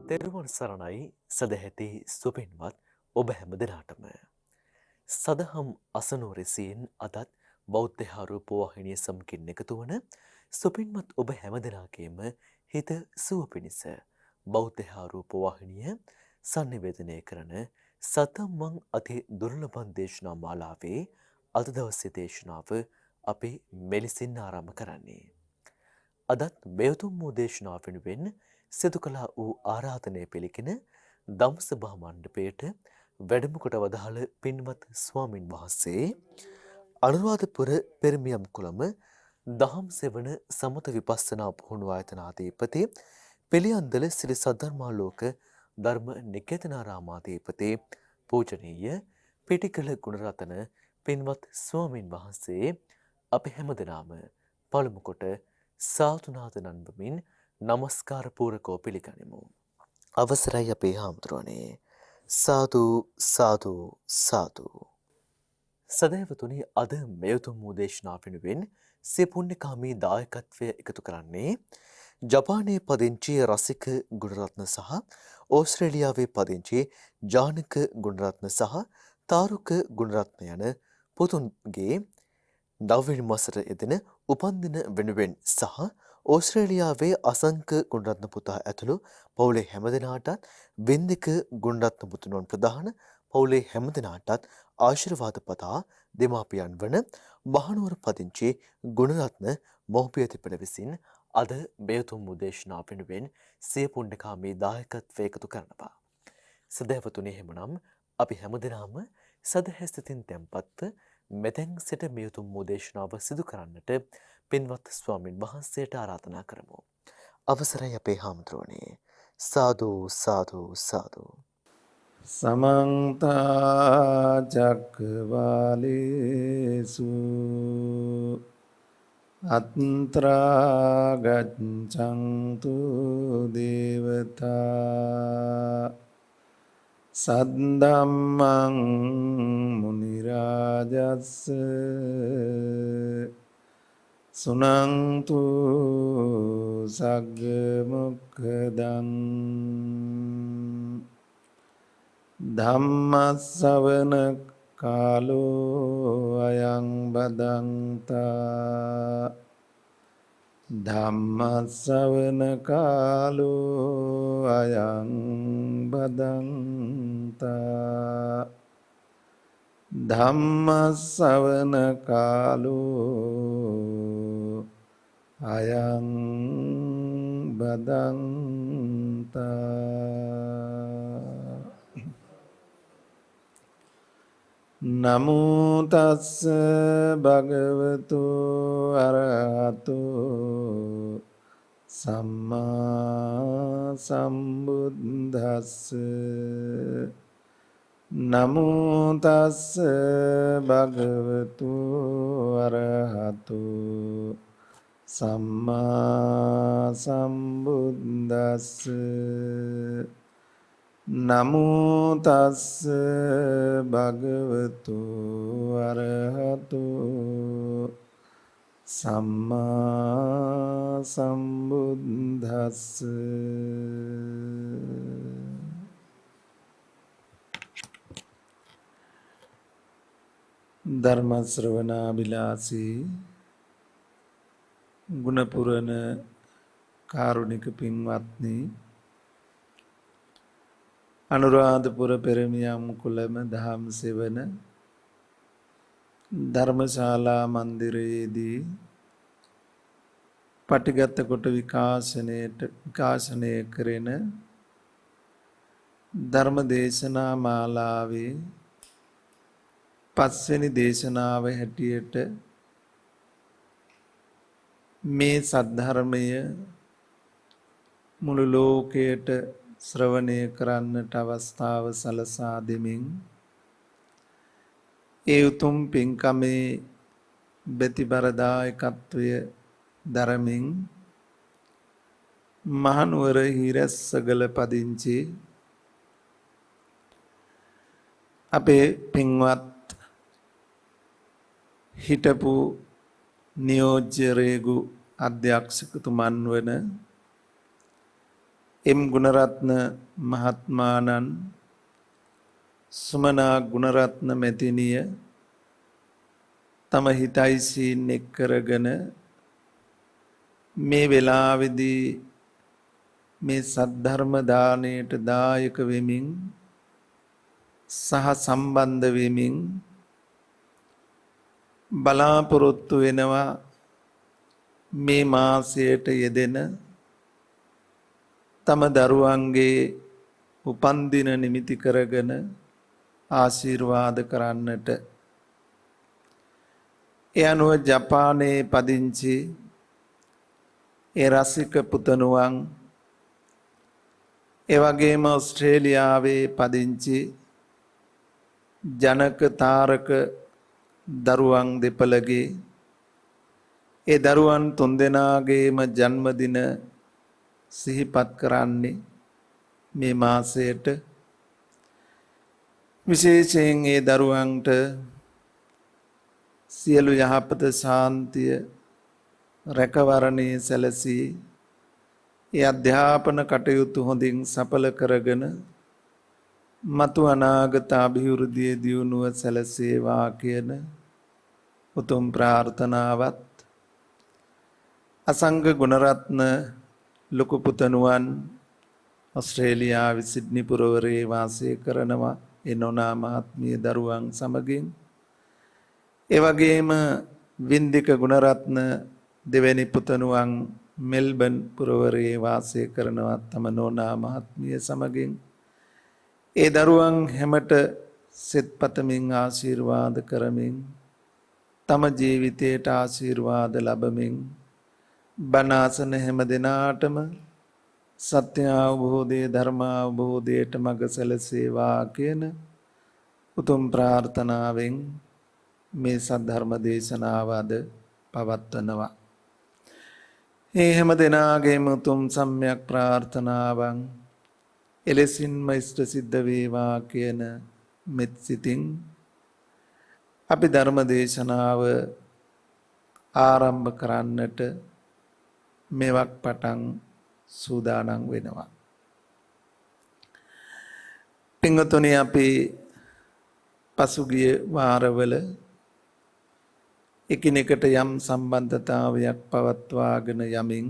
තෙරුවන් සරණයි සදැහැති සුපින්වත් ඔබ හැම දෙනාටම. සදහම් අසනෝරෙසියෙන් අදත් බෞද්ධ රූපවාහිනිය සමගින් එකතු වන සුපින්වත් ඔබ හැම දෙනාගේම හිත සුව පිණිස බෞද්ධ රූපවාහිනිය sannivedanaya කරන සතම්මං අති දුර්ලභ දේශනා මාලාවේ අද දවසේ දේශනාව අපි මෙලෙසින් ආරම්භ කරන්නේ. අදත් මෙයතුම් වූ දේශනාව වෙනුවෙන් සිදු කළා වූ ආරාධනය පිළිගෙන දම්සභා මණ්ඩපයට වැඩම කොට වදාළ පින්වත් ස්වාමින් වහන්සේ අනුරාධපුර පෙරමියම් කුළම දහම් සෙවන සමත විපස්සනා පුහුණු ආයතනාධිපති පිළියන්දල ශ්‍රී සද්ධර්මාලෝක ධර්ම නිකේතනාරාමාධිපති පූජනීය පිටිකල ගුණරතන පින්වත් ස්වාමින් වහන්සේ අපි හැමදෙනාම පළමු කොට සාතුනාද නන්වමින් නමස්කාර පූරකව පිළිගනිමු. අවසරයි අපේ හාමුදුරුවනේ. සාදු සාදු සාදු. සදහැවතුනි, අද මෙයතුම් වූ දේශනාව වෙනුවෙන් සිය පුණ්‍යකාමී දායකත්වය එකතු කරන්නේ ජපානයේ පදිංචි රසික ගුණරත්න සහ ඕස්ට්‍රේලියාවේ පදිංචි ජානක ගුණරත්න සහ තාරුක ගුණරත්න යන පුතුන්ගේ නවවෙනි වසරේ යෙදෙන උපන්දින වෙනුවෙන් සහ ඕස්ට්‍රේලියාවේ අසංක ගුණරත්න පුතා ඇතුළු පවුලේ හැමදෙනාටත් බින්දික ගුණරත්න පුතුණන් ප්‍රධාන පවුලේ හැමදෙනාටත් ආශිර්වාද පතා දෙමාපියන් වන මහනුවර පදිංචි ගුණරත්න මව්පිය තිපළ විසින් අද මෙයතුම් වූ දේශනාව වෙනුවෙන් සිය පුණ්‍යකාමී දායකත්වය එකතු කරනවා. සදහැවතුනි, එහෙමනම් අපි හැමදෙනාම සදහැසිතින් තැන්පත්ව මෙතෙන් සිට මෙයතුම් වූ දේශනාව සිදු කරන්නට පින්වත් ස්වාමින් වහන්සේට ආරාධනා කරමු. අවසරයි අපේ හාමුදුරුවනේ. සාදු සාදු සාදු. සමන්ත චක්කවාලේසු අත්‍රා ගච්ඡන්තු දේවතා සද්දම්මං මුනි රාජස්ස සුනන්තු සග්ග මොක්ඛදං ධම්මස්සවන කාලෝ අයං බදන්තා ධම්මස්සවන කාලෝ අයං බදන්තා ධම්මස්සවන කාලෝ අයං බදන්තා. නමෝ තස්ස භගවතු අරහතු සම්මා සම්බුද්දස්ස. නමෝ තස්ස භගවතු අරහතු සම්මා සම්බුද්දස්ස. නමෝ තස්ස භගවතු අරහතු සම්මා සම්බුද්දස්ස. ධර්ම ශ්‍රවණාබිලාසී ගුණපුරණ කාරුණික පින්වත්නි, අනුරාධපුර පෙරමියම් කුළම දහම් සෙවන ධර්මශාලා මන්දිරයේදී පටිගත කොට විකාශනය කරන ධර්ම දේශනා මාලාවේ පස්වෙනි දේශනාව හැටියට මේ සද්ධර්මය මුළු ලෝකයට ශ්‍රවණය කරන්නට අවස්ථාව සලසා දෙමින් ඒ උතුම් පින්කමේ බෙතිබරදායකත්වය දරමින් මහනුවර හිරැස්සගල පදිංචි අපේ පින්වත් හිටපු නියෝජ්‍ය රේගු අධ්‍යක්ෂකතුමන් වන එම් ගුණරත්න මහත්මාණන් සුමනා ගුණරත්න මැතිණිය තම හිතයිසීන් එක් කරගෙන මේ වෙලාවේදී මේ සද්ධර්ම දාණයට දායක වෙමින් සහ සම්බන්ධ වෙමින් බලාපොරොත්තු වෙනවා මේ මාසයට යෙදෙන තම දරුවන්ගේ උපන්දින නිමිති කරගෙන ආශිර්වාද කරන්නට. ඒ අනුව ජපානයේ පදිංචි ඒ රසික පුතණුවන්, ඒ වගේම ඕස්ට්‍රේලියාවේ පදිංචි ජනක තාරක දරුවන් දෙපළගේ ඒ දරුවන් තුන්දෙනාගේම ජන්මදින සිහිපත් කරන්නේ මේ මාසයට. විශේෂයෙන් ඒ දරුවන්ට සියලු යහපත ශාන්තිය රැකවරණේ සැලසී ඒ අධ්‍යාපන කටයුතු හොඳින් සඵල කරගෙන මතු අනාගත අභිවෘද්ධිය දියුණුව සැලසේවා කියන උතුම් ප්‍රාර්ථනාවත් අසංග ගුණරත්න ලොකු පුතණුවන් ඕස්ට්‍රේලියාවේ සිඩ්නි පුරවරයේ වාසය කරනවා ඒ නෝනා මහත්මිය දරුවන් සමගින්. ඒ වගේම වින්දික ගුණරත්න දෙවැනි පුතණුවන් මෙල්බන් පුරවරයේ වාසය කරනවා තම නෝනා මහත්මිය සමගින්. ඒ දරුවන් හැමට සෙත් පතමින් ආශිර්වාද කරමින් තම ජීවිතයට ආශිර්වාද ලැබමින් බණ අසන හැම දිනාටම සත්‍ය අවබෝධයේ ධර්ම අවබෝධයට මඟ සැලසේවා කියන උතුම් ප්‍රාර්ථනාවෙන් මේ සද්ධර්ම දේශනාව අද පවත්වනවා. මේ හැම දිනාගේම උතුම් සම්‍යක් ප්‍රාර්ථනාවන් එලෙසින්ම ඉෂ්ට සිද්ධ වේවා කියන මෙත් සිතින් අපි ධර්ම දේශනාව ආරම්භ කරන්නට මෙවක් පටන් සූදානම් වෙනවා. පින්වතුනි, අපි පසුගිය වාරවල එකිනෙකට යම් සම්බන්ධතාවයක් පවත්වාගෙන යමින්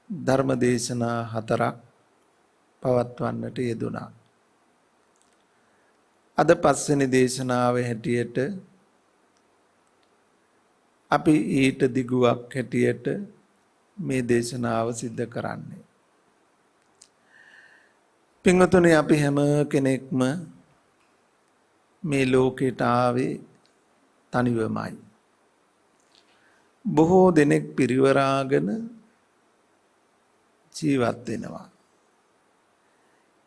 ධර්ම දේශනා 4ක් පවත්වන්නට යෙදුණා. අද පස්වෙනි දේශනාවේ හැටියට අපි ඊට දිගුවක් හැටියට මේ දේශනාව සිද්ධ කරන්නේ. පින්වතුනි, අපි හැම කෙනෙක්ම මේ ලෝකයට ආවේ තනිවමයි. බොහෝ දෙනෙක් පිරිවරාගෙන ජීවත් වෙනවා.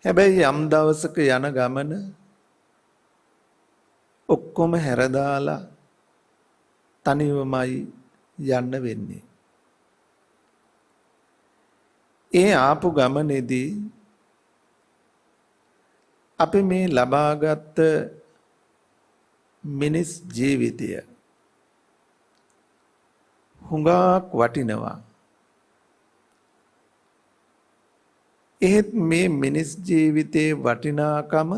හැබැයි යම් දවසක යන ගමන ඔක්කොම හැරදාලා තනිවමයි යන්න වෙන්නේ. ඒ ආපු ගමනේදී අපි මේ ලබාගත් මිනිස් ජීවිතය හුඟක් වටිනවා. එහෙත් මේ මිනිස් ජීවිතයේ වටිනාකම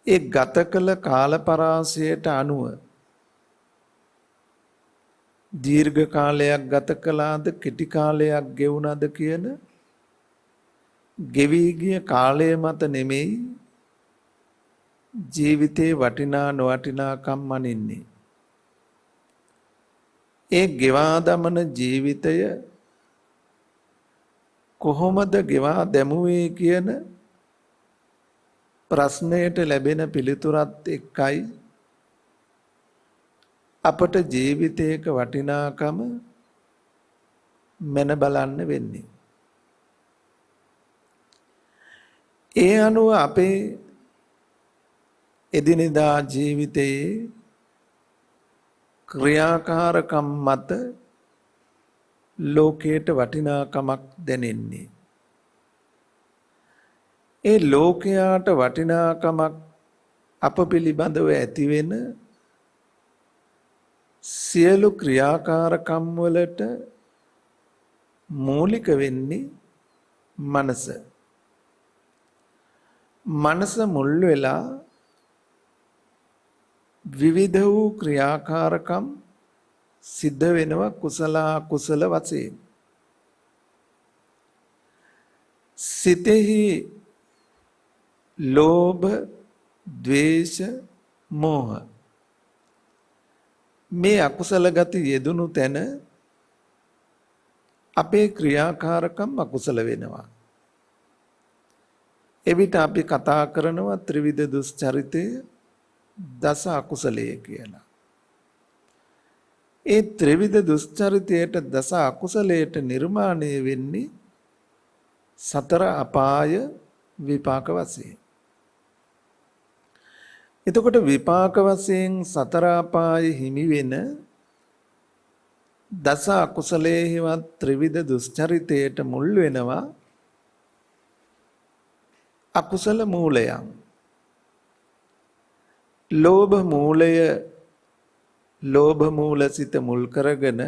ඒ ගත කළ කාලපරාසයට අනුව දීර්ඝ කාලයක් ගත කළාද කෙටි කාලයක් ගෙවුණාද කියන ගෙවි ගිය කාලය මත නෙමෙයි ජීවිතේ වටිනා නොවටිනාකම් මනින්නේ. ඒ ගෙවා දමන ජීවිතය කොහොමද ගෙවා දැමුවේ කියන ප්‍රශ්නයට ලැබෙන පිළිතුරත් එක්කයි අපට ජීවිතයක වටිනාකම මැන බලන්න වෙන්නේ. ඒ අනුව අපේ එදිනෙදා ජීවිතයේ ක්‍රියාකාරකම් මත ලෝකයට වටිනාකමක් දැනෙන්නේ. ඒ ලෝකයාට වටිනාකමක් අප පිළිබඳව ඇතිවෙන සියලු ක්‍රියාකාරකම් වලට මූලික වෙන්නේ මනස. මනස මුල් වෙලා විවිධ වූ ක්‍රියාකාරකම් සිද්ධ වෙනවා කුසල අකුසල වශයෙන්. සිතෙහි ලෝභ, ද්වේෂ, මෝහ මේ අකුසල ගති යෙදුණු තැන අපේ ක්‍රියාකාරකම් අකුසල වෙනවා. එවිට අපි කතා කරනවා ත්‍රිවිධ දුස්චරිතය දස අකුසලය කියලා. ඒ ත්‍රිවිධ දුස්චරිතයට දස අකුසලයට නිර්මාණය වෙන්නේ සතර අපාය විපාක වශයෙන්. එතකොට විපාක වශයෙන් සතර අපාය හිමි වෙන දස අකුසලයේවත් ත්‍රිවිධ දුස්චරිතයට මුල් වෙනවා අකුසල මූලයන්. ලෝභ මූලය, ලෝභ මූල සිත මුල් කරගෙන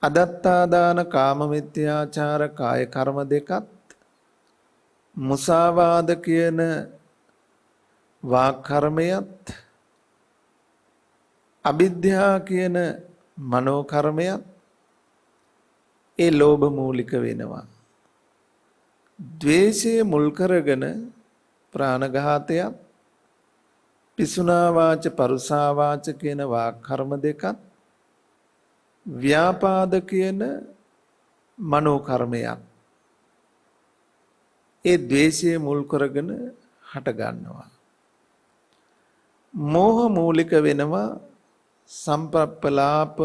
අදත්තාදාන කාම මිත්‍යාචාර කාය කර්ම දෙකත්, මුසාවාද කියන වාක් කර්මයත්, අවිද්‍යා කියන මනෝ කර්මයත් ඒ ලෝභ මූලික වෙනවා. ද්වේෂය මුල් කරගෙන ප්‍රාණඝාතයත්, පිසුනා වාච පරුසා වාච කියන වාක් කර්ම දෙකත්, ව්‍යාපාද කියන මනෝ කර්මයක් ඒ ද්වේෂය මුල් කරගෙන හට ගන්නවා. මෝහ මූලික වෙනවා සම්ප්‍රප්පලාප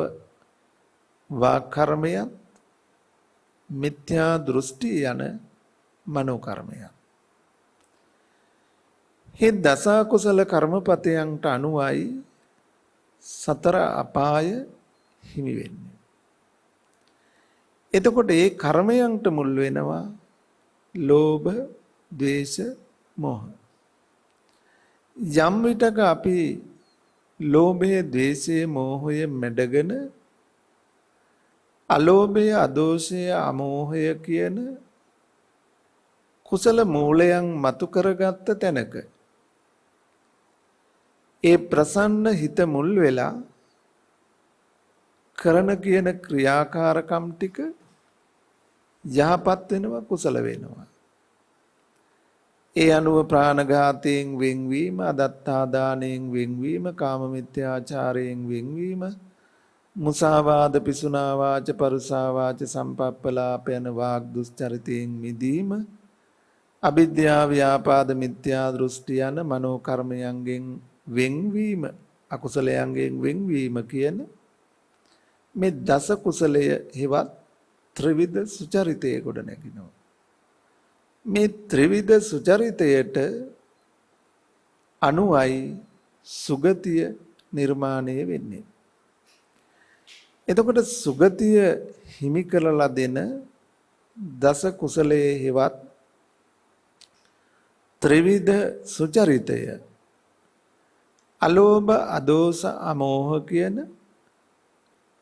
වාක් කර්මයත්, මිත්‍යා දෘෂ්ටි යන මනෝ කර්මයක්. මේ දස කුසල කර්මපතයන්ට අනුවයි සතර අපාය හිමි වෙන්නේ. එතකොට ඒ කර්මයන්ට මුල් වෙනවා ලෝභ, ද්වේෂ, මෝහ. යම් විටක අපි ලෝභය, ද්වේෂය, මෝහය මැඩගෙන අලෝභය, අදෝෂය, අමෝහය කියන කුසල මූලයන් මතු කරගත්ත තැනක ඒ ප්‍රසන්න හිත මුල් වෙලා කරන කියන ක්‍රියාකාරකම් ටික යහපත් වෙනවා, කුසල වෙනවා. ඒ අනුව ප්‍රාණඝාතයෙන් වෙන්වීම, අදත්තාදානයෙන් වෙන්වීම, කාම මිත්‍යාචාරයෙන් වෙන්වීම, මුසාවාද, පිසුනා වාච, පරුසා වාච, සම්පප්පලාප යන වාග් දුස්චරිතයෙන් මිදීම, අවිද්‍යා, ව්‍යාපාද, මිත්‍යා දෘෂ්ටි යන මනෝ කර්මයන්ගෙන් වෙන්වීම, අකුසලයන්ගෙන් වෙන්වීම කියන මේ දස කුසලය හෙවත් ත්‍රිවිධ සුචරිතය ගොඩ නැගිනවා. මේ ත්‍රිවිධ සුචරිතයට අනුවයි සුගතිය නිර්මාණය වෙන්නේ. එතකොට සුගතිය හිමි කරලා දෙන දස කුසලයේ හෙවත් ත්‍රිවිධ සුචරිතය අලෝභ, අදෝස, අමෝහ කියන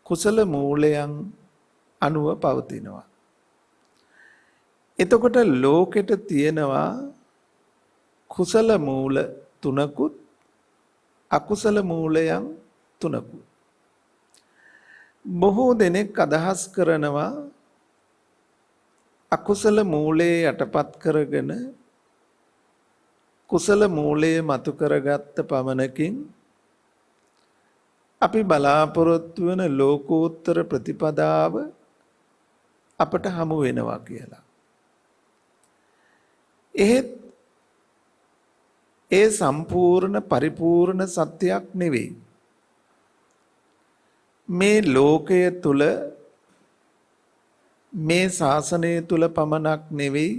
කුසල මූලයන් අනුව පවතිනවා. එතකොට ලෝකෙට තියෙනවා කුසල මූල තුනකුත්, අකුසල මූලයන් තුනකුත්. බොහෝ දෙනෙක් අදහස් කරනවා අකුසල මූලයේ යටපත් කරගෙන කුසල මූලයේ මතු කරගත්ත පමණකින් අපි බලාපොරොත්තු වන ලෝකෝත්තර ප්‍රතිපදාව අපට හමු වෙනවා කියලා. එහෙත් ඒ සම්පූර්ණ පරිපූර්ණ සත්‍යයක් නෙවෙයි. මේ ලෝකය තුල, මේ ශාසනය තුල පමණක් නෙවෙයි,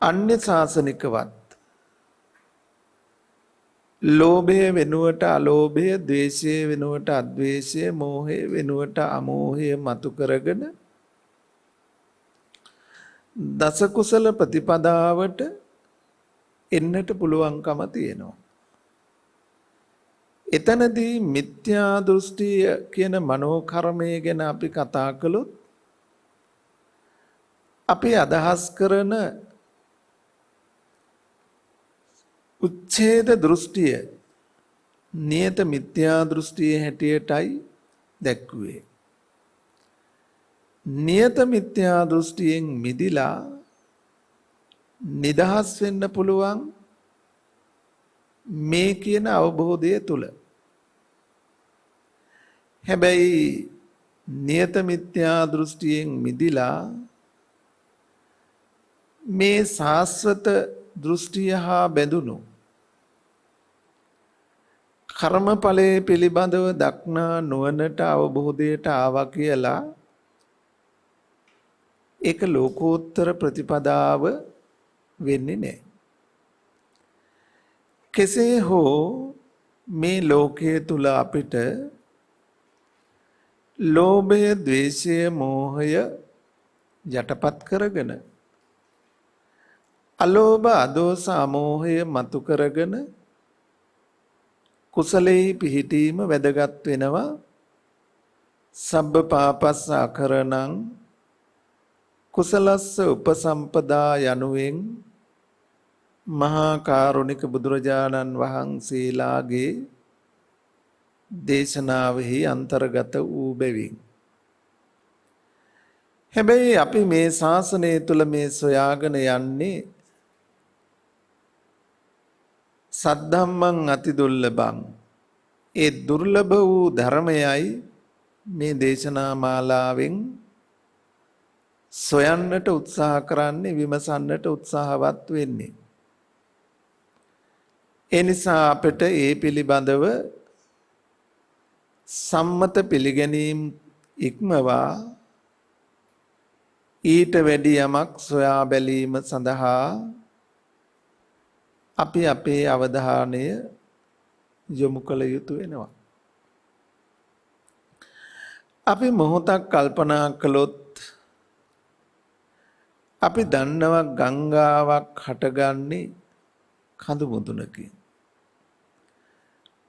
අන්‍ය ශාසනිකවත් ලෝභය වෙනුවට අලෝභය, ද්වේෂය වෙනුවට අද්වේෂය, මෝහය වෙනුවට අමෝහය මතු කරගෙන දස කුසල ප්‍රතිපදාවට එන්නට පුළුවන්කම තියෙනවා. එතනදී මිත්‍යා දෘෂ්ටිය කියන මනෝකර්මය ගැන අපි කතා කළොත් අපි අදහස් කරන උච්ඡේද දෘෂ්ටිය නියත මිත්‍යා දෘෂ්ටියේ හැටියටයි දැක්ුවේ. නියත මිත්‍යා දෘෂ්ටියෙන් මිදිලා නිදහස් වෙන්න පුළුවන් මේ කියන අවබෝධය තුල. හැබැයි නියත මිත්‍යා දෘෂ්ටියෙන් මිදිලා මේ සාස්වත දෘෂ්ටිය හා බැඳුණු කර්මඵලයේ පිළිබඳව දක්නා නුවණට අවබෝධයට ආවා කියලා ඒක ලෝකෝත්තර ප්‍රතිපදාව වෙන්නේ නැහැ. කෙසේ හෝ මේ ලෝකයේ තුල අපිට ලෝභය, ද්වේෂය, මෝහය යටපත් කරගෙන අලෝභ, අදෝස, අමෝහය මතු කරගෙන කුසලයේ පිහිටීම වැදගත් වෙනවා. සබ්බ පාපස්ස අකරණං කුසලස්ස උපසම්පදා යනුවෙන් මහා කරුණික බුදුරජාණන් වහන්සේලාගේ දේශනාවෙහි අන්තර්ගත වූ බැවින්. හැබැයි අපි මේ ශාසනය තුල මේ සොයාගෙන යන්නේ සද්ධම්මං අති දුර්ලභං. ඒ දුර්ලභ වූ ධර්මයයි මේ දේශනා මාලාවෙන් සොයන්නට උත්සාහ කරන්නේ, විමසන්නට උත්සාහවත් වෙන්නේ. ඒ නිසා අපිට ඒ පිළිබඳව සම්මත පිළිගැනීම් ඉක්මවා ඊට වැඩි යමක් සොයා බැලීම සඳහා අපි අපේ අවධානය යොමු කළ යුතු වෙනවා. අපි මොහොතක් කල්පනා කළොත් අපි දන්නවා ගංගාවක් හටගන්නේ කඳු මුදුනකින්.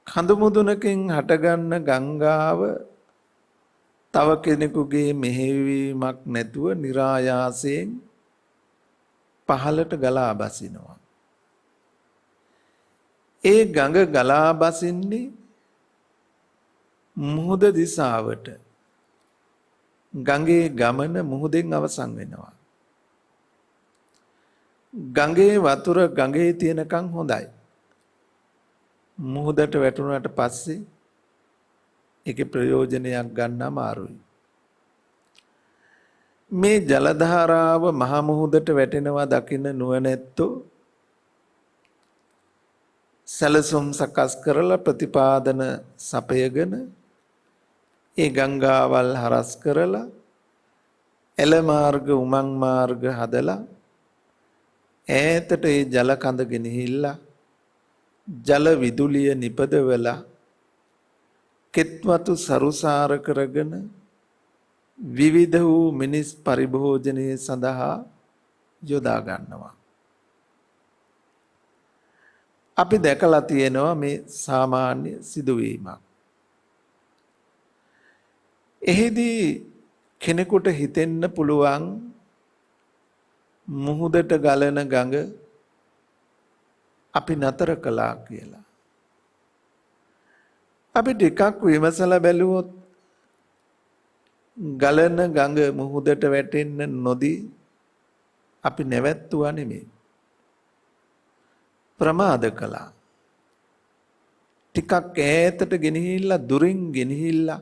කඳු මුදුනකින් හටගන්න ගංගාව තව කෙනෙකුගේ මෙහෙයවීමක් නැතුව નિરાයාසයෙන් පහළට ගලා බසිනවා. ඒ ගඟ ගලා බසින්නේ මුහුද දිසාවට. ගඟේ ගමන මුහුදෙන් අවසන් වෙනවා. ගඟේ වතුර ගඟේ තියෙනකන් හොඳයි. මුහුදට වැටුණාට පස්සේ ඒකේ ප්‍රයෝජනයක් ගන්න අමාරුයි. මේ ජල ධාරාව මහ මුහුදට වැටෙනවා දකින්න නුවණැත්තෝ සැලසුම් සකස් කරලා ප්‍රතිපාදන සපයගෙන ඒ ගංගාවල් හරස් කරලා එළ මාර්ග උමං මාර්ග හදලා ඈතට ඒ ජල කඳ ගෙනහිල්ලා ජල විදුලිය නිපදවලා කෙත්වතු සරුසාර කරගෙන විවිධ වූ මිනිස් පරිභෝජනයේ සඳහා යොදා ගන්නවා. අපි දැකලා තියෙනවා මේ සාමාන්‍ය සිදුවීමක්. එහිදී කෙනෙකුට හිතෙන්න පුළුවන් මුහුදට ගලන ගඟ අපි නතර කළා කියලා. අපි ටිකක් විමසලා බැලුවොත් ගලන ගඟ මුහුදට වැටෙන්න නොදී අපි නැවැත්තුවා නෙමෙයි. ප්‍රමාද කළා. ටිකක් ඈතට ගෙනහිල්ලා දුරින් ගෙනහිල්ලා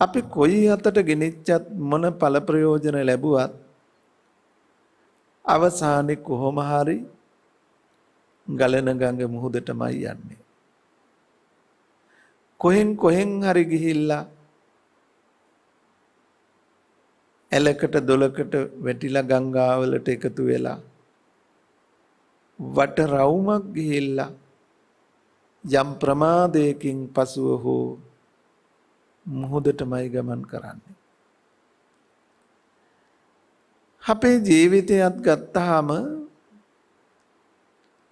අපි කොයි අතට ගෙනිච්චත් මොන ඵල ප්‍රයෝජන ලැබුවත් අවසානයේ කොහොම හරි ගලන ගඟ මුහුදටමයි යන්නේ. කොහෙන් හරි ගිහිල්ලා එලකට දොලකට වැටිලා ගංගාවලට එකතු වෙලා වට රවුමක් ගිහිල්ලා යම් ප්‍රමාදයකින් පසුව හෝ මුහුදටමයි ගමන් කරන්නේ. අපේ ජීවිතයත් ගත්තාම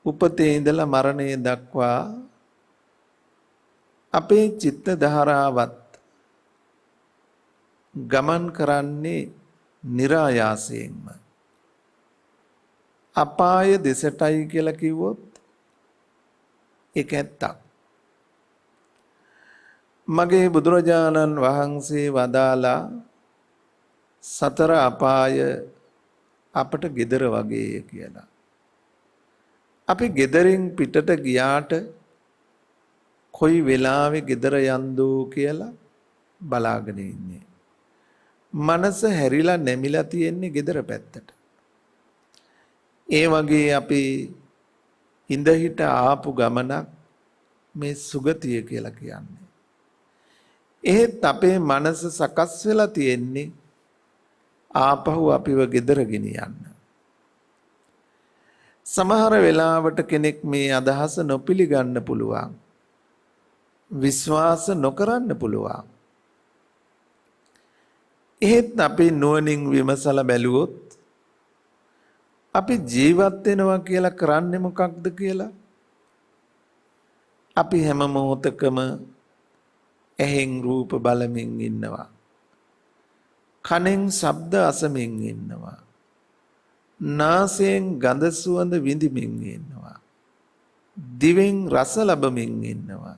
උපතේ ඉඳලා මරණය දක්වා අපේ චිත්ත ධාරාවත් ගමන් කරන්නේ નિરાයාසයෙන්ම. අපාය දෙසටයි කියලා කිව්වොත් ඒක ඇත්තක්. මගේ බුදුරජාණන් වහන්සේ වදාලා සතර අපාය අපට gedara වගේ කියලා. අපි ගෙදරින් පිටට ගියාට කොයි වෙලාවෙ gedara යන්දෝ කියලා බලාගෙන ඉන්නේ. මනස හැරිලා නැමිලා තියෙන්නේ gedara පැත්තට. ඒ වගේ අපි ඉඳ හිට ආපු ගමනක් මේ සුගතිය කියලා කියන්නේ. එහෙත් අපේ මනස සකස් වෙලා තියෙන්නේ ආපහු අපිව gedara ගෙනියන්න. සමහර වෙලාවට කෙනෙක් මේ අදහස නොපිළිගන්න පුළුවන්. විශ්වාස නොකරන්න පුළුවන්. එහෙත් අපි නුවණින් විමසලා බැලුවොත් අපි ජීවත් වෙනවා කියලා කරන්නේ මොකක්ද කියලා අපි හැම මොහොතකම ඇහෙන් රූප බලමින් ඉන්නවා. කනෙන් ශබ්ද අසමින් ඉන්නවා. නාසයෙන් ගඳ සුවඳ විඳිමින් ඉන්නවා. දිවෙන් රස ලබමින් ඉන්නවා.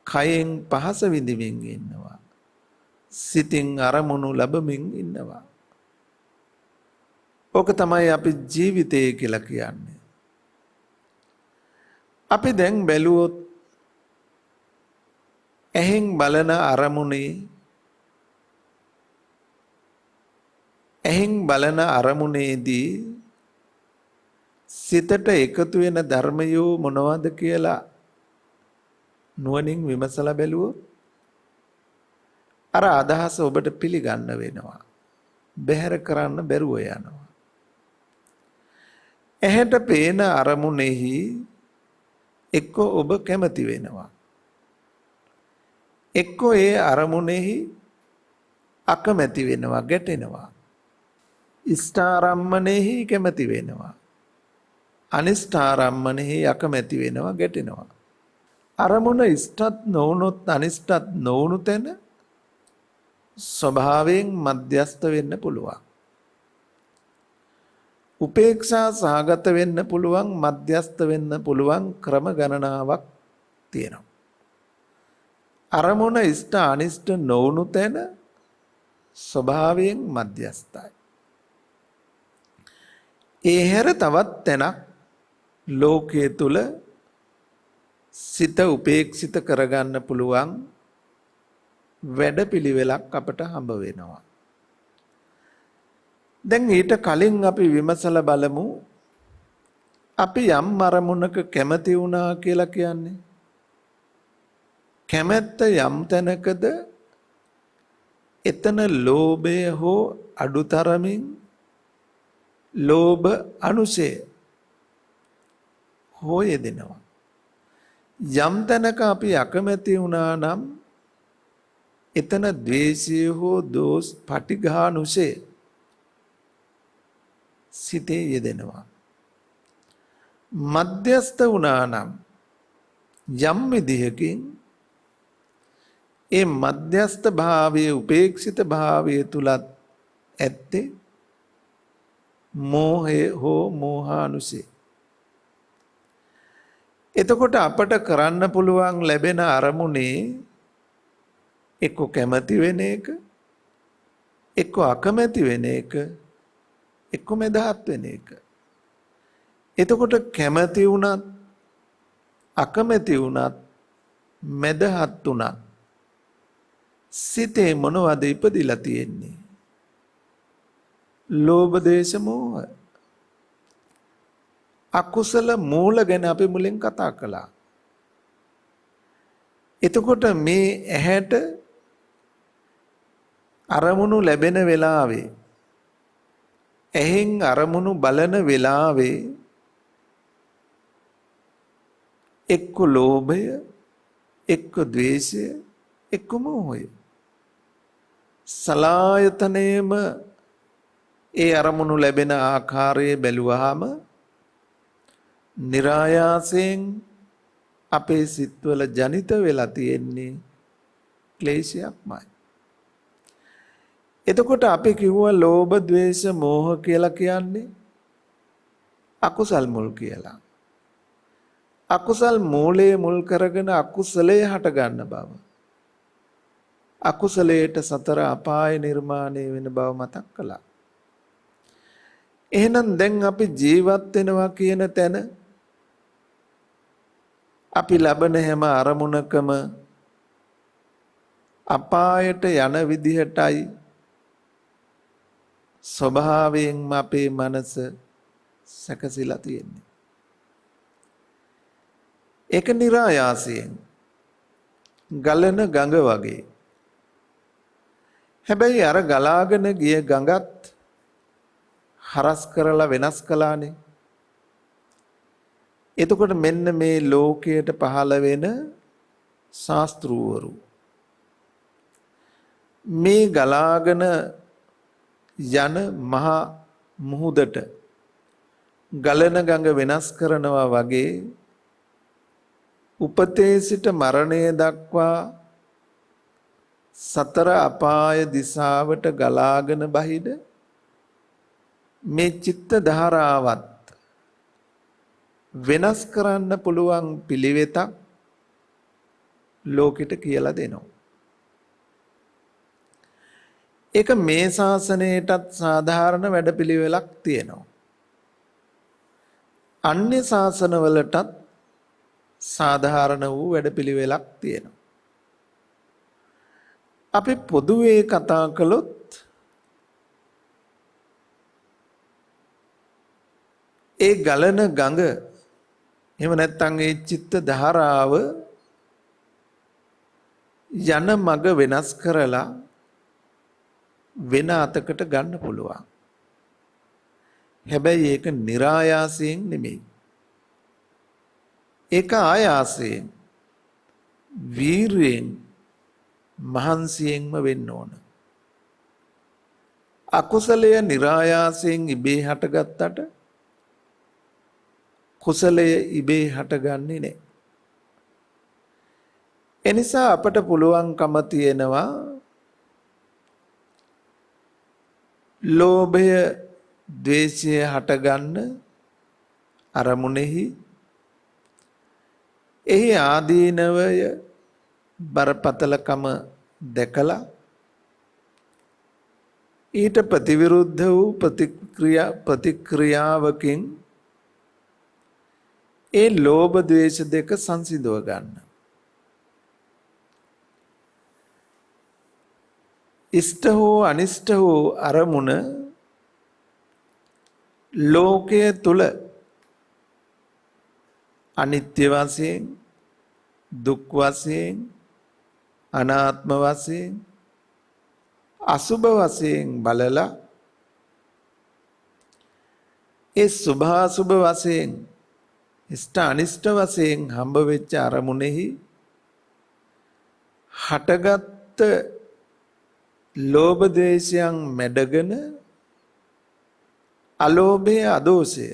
කයෙන් පහස විඳිමින් ඉන්නවා. සිතින් අරමුණු ලබමින් ඉන්නවා. ඕක තමයි අපි ජීවිතය කියලා කියන්නේ. අපි දැන් බැලුවොත් ඇහෙන් බලන අරමුණේදී සිතට එකතු වෙන ධර්මයෝ මොනවද කියලා නුවණින් විමසලා බැලුවොත් අර අදහස ඔබට පිළිගන්න වෙනවා. බැහැර කරන්න බැරුව යනවා. ඇහැට පේන අරමුණෙහි එක්ක ඔබ කැමති වෙනවා. එක්ක ඒ අරමුණෙහි අකමැති වෙනවා, ගැටෙනවා. ඉෂ්ඨාරම්මණයෙහි කැමති වෙනවා. අනිෂ්ඨාරම්මණයෙහි අකමැති වෙනවා, ගැටෙනවා. අරමුණ ඉෂ්ටත් නොවුනොත් අනිෂ්ටත් නොවුණු තැන ස්වභාවයෙන් මධ්‍යස්ත වෙන්න පුළුවන්. උපේක්ෂා සහගත වෙන්න පුළුවන්, මධ්‍යස්ත වෙන්න පුළුවන් ක්‍රම ගණනාවක් තියෙනවා. අරමුණ ඉෂ්ට අනිෂ්ට නොවුණු තැන ස්වභාවයෙන් මධ්‍යස්තයි. ඒ හැර තවත් තැනක් ලෝකයේ තුල සිත උපේක්ෂිත කරගන්න පුළුවන් වැඩපිළිවෙලක් අපට හම්බ වෙනවා. දැන් ඊට කලින් අපි විමසලා බලමු අපි යම් අරමුණක කැමති වුණා කියලා කියන්නේ. කැමැත්ත යම් තැනකද එතන ලෝභය හෝ අඩුතරමින් ලෝභ අනුසය හෝ යෙදෙනවා. යම් තැනක අපි අකමැති වුණා නම් එතන ද්වේෂය හෝ දෝෂ පටිඝානුසය සිතේ යෙදෙනවා. මධ්‍යස්ත වුණා නම් යම් විදිහකින් ඒ මධ්‍යස්ත භාවයේ උපේක්ෂිත භාවයේ තුලත් ඇත්තේ මෝහය හෝ මෝහානුසය. එතකොට අපට කරන්න පුළුවන් ලැබෙන අරමුණේ එක්ක කැමති වෙන එක, එක්ක අකමැති වෙන එක, එක්ක මෙදහත් වෙන එක. එතකොට කැමති වුණත් අකමැති වුණත් මෙදහත් වුණත් සිතේ මොනවද ඉපදිලා තියෙන්නේ? ලෝභ දේශ මෝහ. අකුසල මූල ගැන අපි මුලින් කතා කළා. එතකොට මේ ඇහැට අරමුණු ලැබෙන වෙලාවේ, ඇහෙන් අරමුණු බලන වෙලාවේ එක්ක ලෝභය, එක්ක ද්වේෂය, එක්ක මෝහය. සලායතනයේම ඒ අරමුණු ලැබෙන ආකාරය බැලුවාම નિરાයාසයෙන් අපේ සිත්වල ජනිත වෙලා තියෙන්නේ ක්ලේශයක්මයි. එතකොට අපි කිව්වා ලෝභ, ද්වේෂ, මෝහ කියලා කියන්නේ අකුසල් මුල් කියලා. අකුසල් මූලයේ මුල් කරගෙන අකුසලයේ හට ගන්න බව. අකුසලයට සතර අපාය නිර්මාණය වෙන බව මතක් කළා. එහෙනම් දැන් අපි ජීවත් වෙනවා කියන තැන අපි ලබන හැම අරමුණකම අපායට යන විදිහටයි ස්වභාවයෙන්ම අපේ මනස සැකසීලා තියෙන්නේ. ඒක નિરાයාසයෙන් ගලන ගඟ වගේ. හැබැයි අර ගලාගෙන ගිය ගඟත් හරස් කරලා වෙනස් කළානේ. එතකොට මෙන්න මේ ලෝකයට පහළ වෙන ශාස්ත්‍රූවරු මේ ගලාගෙන යන මහා මුහුදට ගලන ගඟ වෙනස් කරනවා වගේ උපතේ සිට මරණය දක්වා සතර අපාය දිසාවට ගලාගෙන බහිද මේ චිත්ත ධාරාවත් වෙනස් කරන්න පුළුවන් පිළිවෙතක් ලෝකෙට කියලා දෙනවා. ඒක මේ ශාසනයටත් සාධාරණ වැඩපිළිවෙලක් තියෙනවා. අන්‍ය ශාසනවලටත් සාධාරණ වූ වැඩපිළිවෙලක් තියෙනවා. අපි පොදුවේ කතා කළොත් ඒ ගලන ගඟ එහෙම නැත්නම් ඒ චිත්ත ධාරාව යන මඟ වෙනස් කරලා වෙන අතකට ගන්න පුළුවන්. හැබැයි ඒක નિરાයාසයෙන් නෙමෙයි. ඒක ආයාසයෙන් වීරයෙන් මහන්සියෙන්ම වෙන්න ඕන. අකුසලය નિરાයාසයෙන් ඉබේ හටගත්තට කුසලය ඉබේ හටගන්නේ නැහැ. එනිසා අපට පුළුවන්කම තියෙනවා ලෝභය, ද්වේෂය හටගන්න අරමුණෙහි එහි ආදීනවය බරපතලකම දැකලා ඊට ප්‍රතිවිරුද්ධ වූ ප්‍රතික්‍රියාවකින් ඒ ලෝභ ද්වේෂ දෙක සංසිඳව ගන්න. ඉෂ්ට හෝ අනිෂ්ට හෝ අරමුණ ලෝකයේ තුල අනිත්‍ය වශයෙන්, දුක් වශයෙන්, අනාත්ම වශයෙන්, අසුභ වශයෙන් බලලා ඒ සුභාසුභ වශයෙන්, ඉෂ්ට අනිෂ්ට වශයෙන් හම්බ වෙච්ච අරමුණෙහි හටගත් ලෝභ ද්වේෂයන් මැඩගෙන අලෝභය අදෝෂය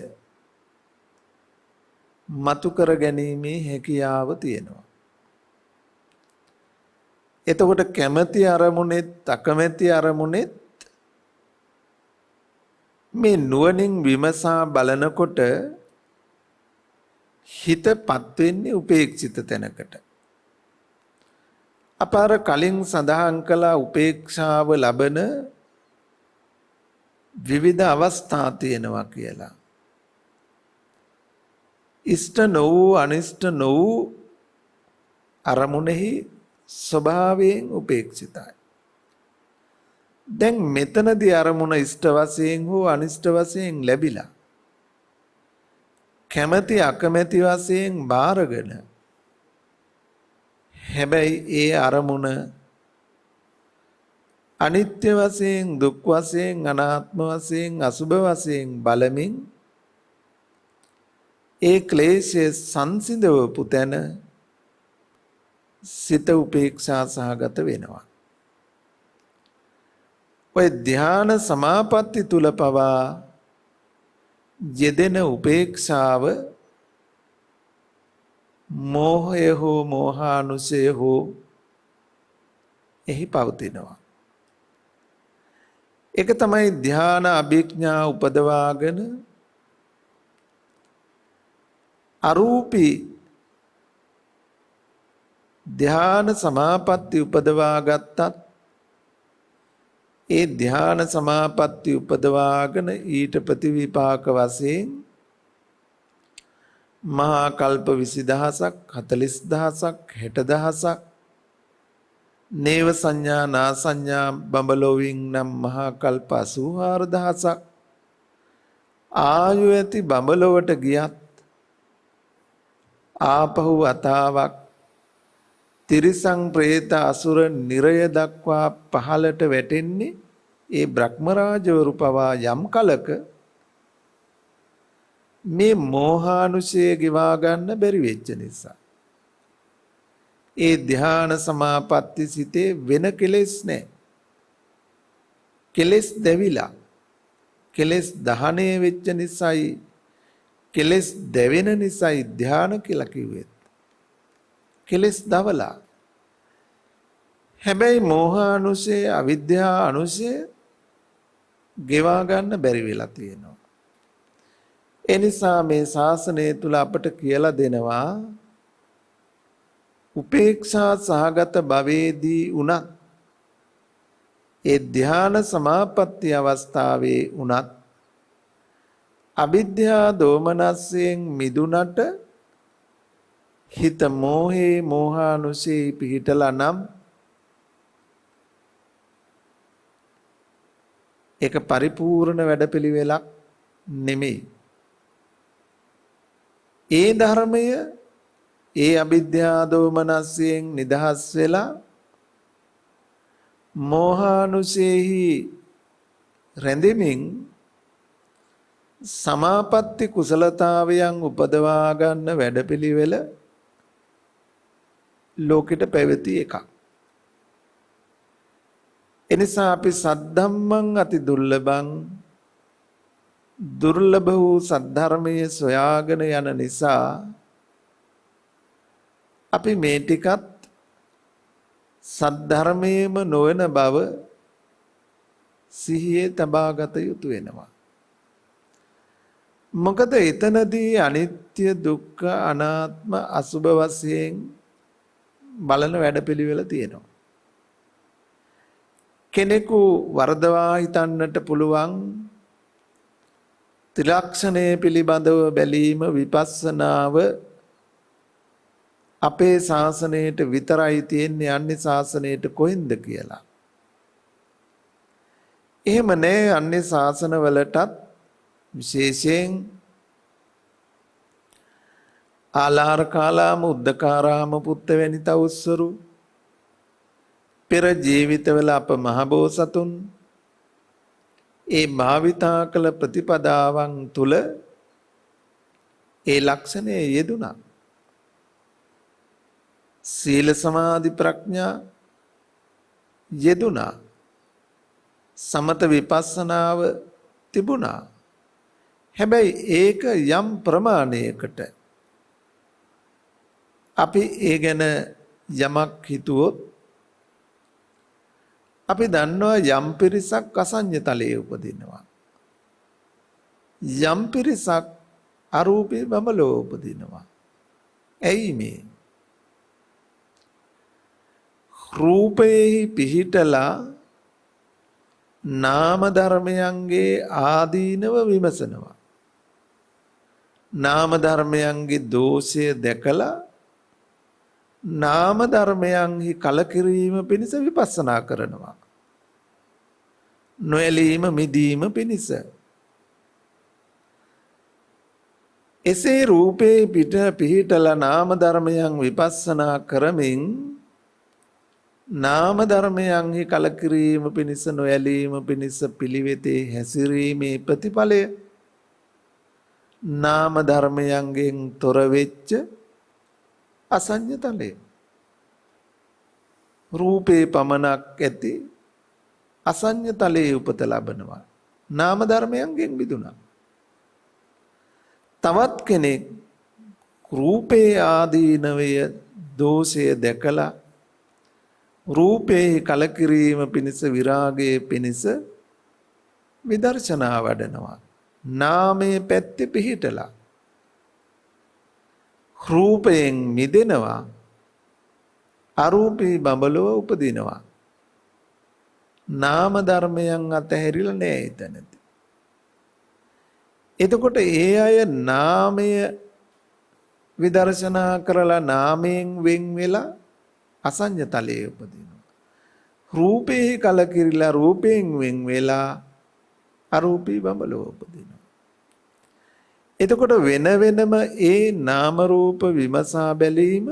මතු කර ගැනීමේ හැකියාව තියෙනවා. එතකොට කැමැති අරමුණෙත් අකමැති අරමුණෙත් මේ නුවණින් විමසා බලනකොට හිතපත් වෙන්නේ උපේක්ෂිත තැනකට. අපාර කලින් සඳහන් කළ උපේක්ෂාව ලබන විවිධ අවස්ථා තියෙනවා කියලා. ඉෂ්ට නොවූ අනිෂ්ට නොවූ අරමුණෙහි ස්වභාවයෙන් උපේක්ෂිතයි. දැන් මෙතනදී අරමුණ ඉෂ්ට වශයෙන් හෝ අනිෂ්ට වශයෙන් ලැබිලා කැමැති අකමැති වශයෙන් බාරගෙන හැබැයි ඒ අරමුණ අනිත්‍ය වශයෙන්, දුක් වශයෙන්, අනාත්ම වශයෙන්, අසුභ වශයෙන් බලමින් ඒ ක්ලේශය සංසිඳවපු තැන සිත උපේක්ෂා සහගත වෙනවා. ඔය ධ්‍යාන සමාපatti තුල පවා යෙදෙන උපේක්ෂාව මෝහය හෝ මෝහානුසය හෝ එහි පවතිනවා. ඒක තමයි ධ්‍යාන අභිඥා උපදවාගෙන අරූපී ධ්‍යාන සමාපatti උපදවා ගත්තත් ඒ ධ්‍යාන සමාපatti උපදවාගෙන ඊට ප්‍රතිවිපාක වශයෙන් මහා කල්ප 20000ක් 40000ක් 60000ක් නේව සංඥා නා සංඥා බඹලොවින් නම් මහා කල්ප 84000ක් ආයු ඇති බඹලොවට ගියත් ආපහු වතාවක් තිරිසං ප්‍රේත අසුර නිරය දක්වා පහළට වැටෙන්නේ ඒ බ්‍රහ්මරාජවරු පවා යම් කලක මේ මෝහානුසය ගෙවා ගන්න බැරි වෙච්ච නිසා. ඒ ධ්‍යාන සමාපatti සිතේ වෙන කෙලෙස් නැහැ. කෙලෙස් දැවිලා කෙලෙස් දහණය වෙච්ච නිසායි කෙලෙස් දැවෙන නිසායි ධ්‍යාන කියලා කිව්වේ. කෙලෙස් දවලා. හැබැයි මෝහානුසය අවිද්‍යා අනුසය ගෙවා ගන්න බැරි වෙලා තියෙනවා. ඒ නිසා මේ ශාසනය තුල අපට කියලා දෙනවා උපේක්ෂා සහගත භවයේදී උනත් ඒ ධ්‍යාන සමාපatti අවස්ථාවේ උනත් අවිද්‍යා දෝමනස්යෙන් මිදුනට හිත මෝහේ මෝහානුසේ පිහිටලා නම් ඒක පරිපූර්ණ වැඩපිළිවෙලක් නෙමෙයි. ඒ ධර්මය ඒ අවිද්‍යා දෝමනස්යෙන් නිදහස් වෙලා මෝහානුසේහි රැඳෙමින් සමාපatti කුසලතාවයන් උපදවා ගන්න වැඩපිළිවෙල ලෝකෙට පැවති එකක්. එනිසා අපි සද්ධම්මං අති දුර්ලභං දුර්ලභ වූ සද්ධර්මයේ සොයාගෙන යන නිසා අපි මේ ටිකත් සද්ධර්මයේම නොවන බව සිහියේ තබාගත යුතු වෙනවා. මොකද එතනදී අනිත්‍ය දුක්ඛ අනාත්ම අසුභ වශයෙන් බලන වැඩපිළිවෙල තියෙනවා. කෙනෙකු වරදවා හිතන්නට පුළුවන් ත්‍රිලක්ෂණය පිළිබඳව බැලීම විපස්සනාව අපේ ශාසනයට විතරයි තියෙන්නේ අන්‍ය ශාසනයට කොහෙන්ද කියලා. එහෙම නෑ. අන්‍ය ශාසනවලටත් විශේෂයෙන් ආලාර කාලාම උද්දකාරාම පුත්ත වැනි තවුස්සරු පෙර ජීවිතවල අප මහබෝසතුන් ඒ භාවිතා කළ ප්‍රතිපදාවන් තුල ඒ ලක්ෂණය යෙදුණා. සීල සමාධි ප්‍රඥා යෙදුණා. සමත විපස්සනාව තිබුණා. හැබැයි ඒක යම් ප්‍රමාණයකට අපි ඒ ගැන යමක් හිතුවොත් අපි දන්නවා යම් පිරිසක් අසඤ්ඤතලයේ උපදිනවා. යම් පිරිසක් අරූපේ බඹලෝ උපදිනවා. ඇයි මේ? රූපේහි පිහිටලා නාම ධර්මයන්ගේ ආදීනව විමසනවා. නාම ධර්මයන්ගේ දෝෂය දැකලා නාම ධර්මයන්හි කලකිරීම පිණිස විපස්සනා කරනවා. නොඇලීම මිදීම පිණිස. එසේ රූපේ පිහිටලා නාම ධර්මයන් විපස්සනා කරමින් නාම ධර්මයන්හි කලකිරීම පිණිස නොඇලීම පිණිස පිළිවෙතේ හැසිරීමේ ප්‍රතිඵලය නාම ධර්මයන්ගෙන් තොර වෙච්ච අසඤ්ඤතලය. රූපේ පමණක් ඇති අසඤ්ඤතලයේ උපත ලබනවා. නාම ධර්මයන්ගෙන් මිදුණා. තවත් කෙනෙක් රූපේ ආදීනවය දෝෂය දැකලා රූපේ කලකිරීම පිණිස විරාගයේ පිණිස විදර්ශනා වඩනවා. නාමයේ පැත්තේ පිහිටලා රූපයෙන් මිදෙනවා, අරූපී බඹලව උපදිනවා. නාම ධර්මයන් අතහැරිලා නෑ එතනදී. එතකොට ඒ අය නාමය විදර්ශනා කරලා නාමයෙන් වෙන් වෙලා අසඤ්ඤතලයේ උපදිනවා. රූපේ කලකිරිලා රූපයෙන් වෙන් වෙලා අරූපී බඹලව උපදිනවා. එතකොට වෙන වෙනම ඒ නාම රූප විමසා බැලීම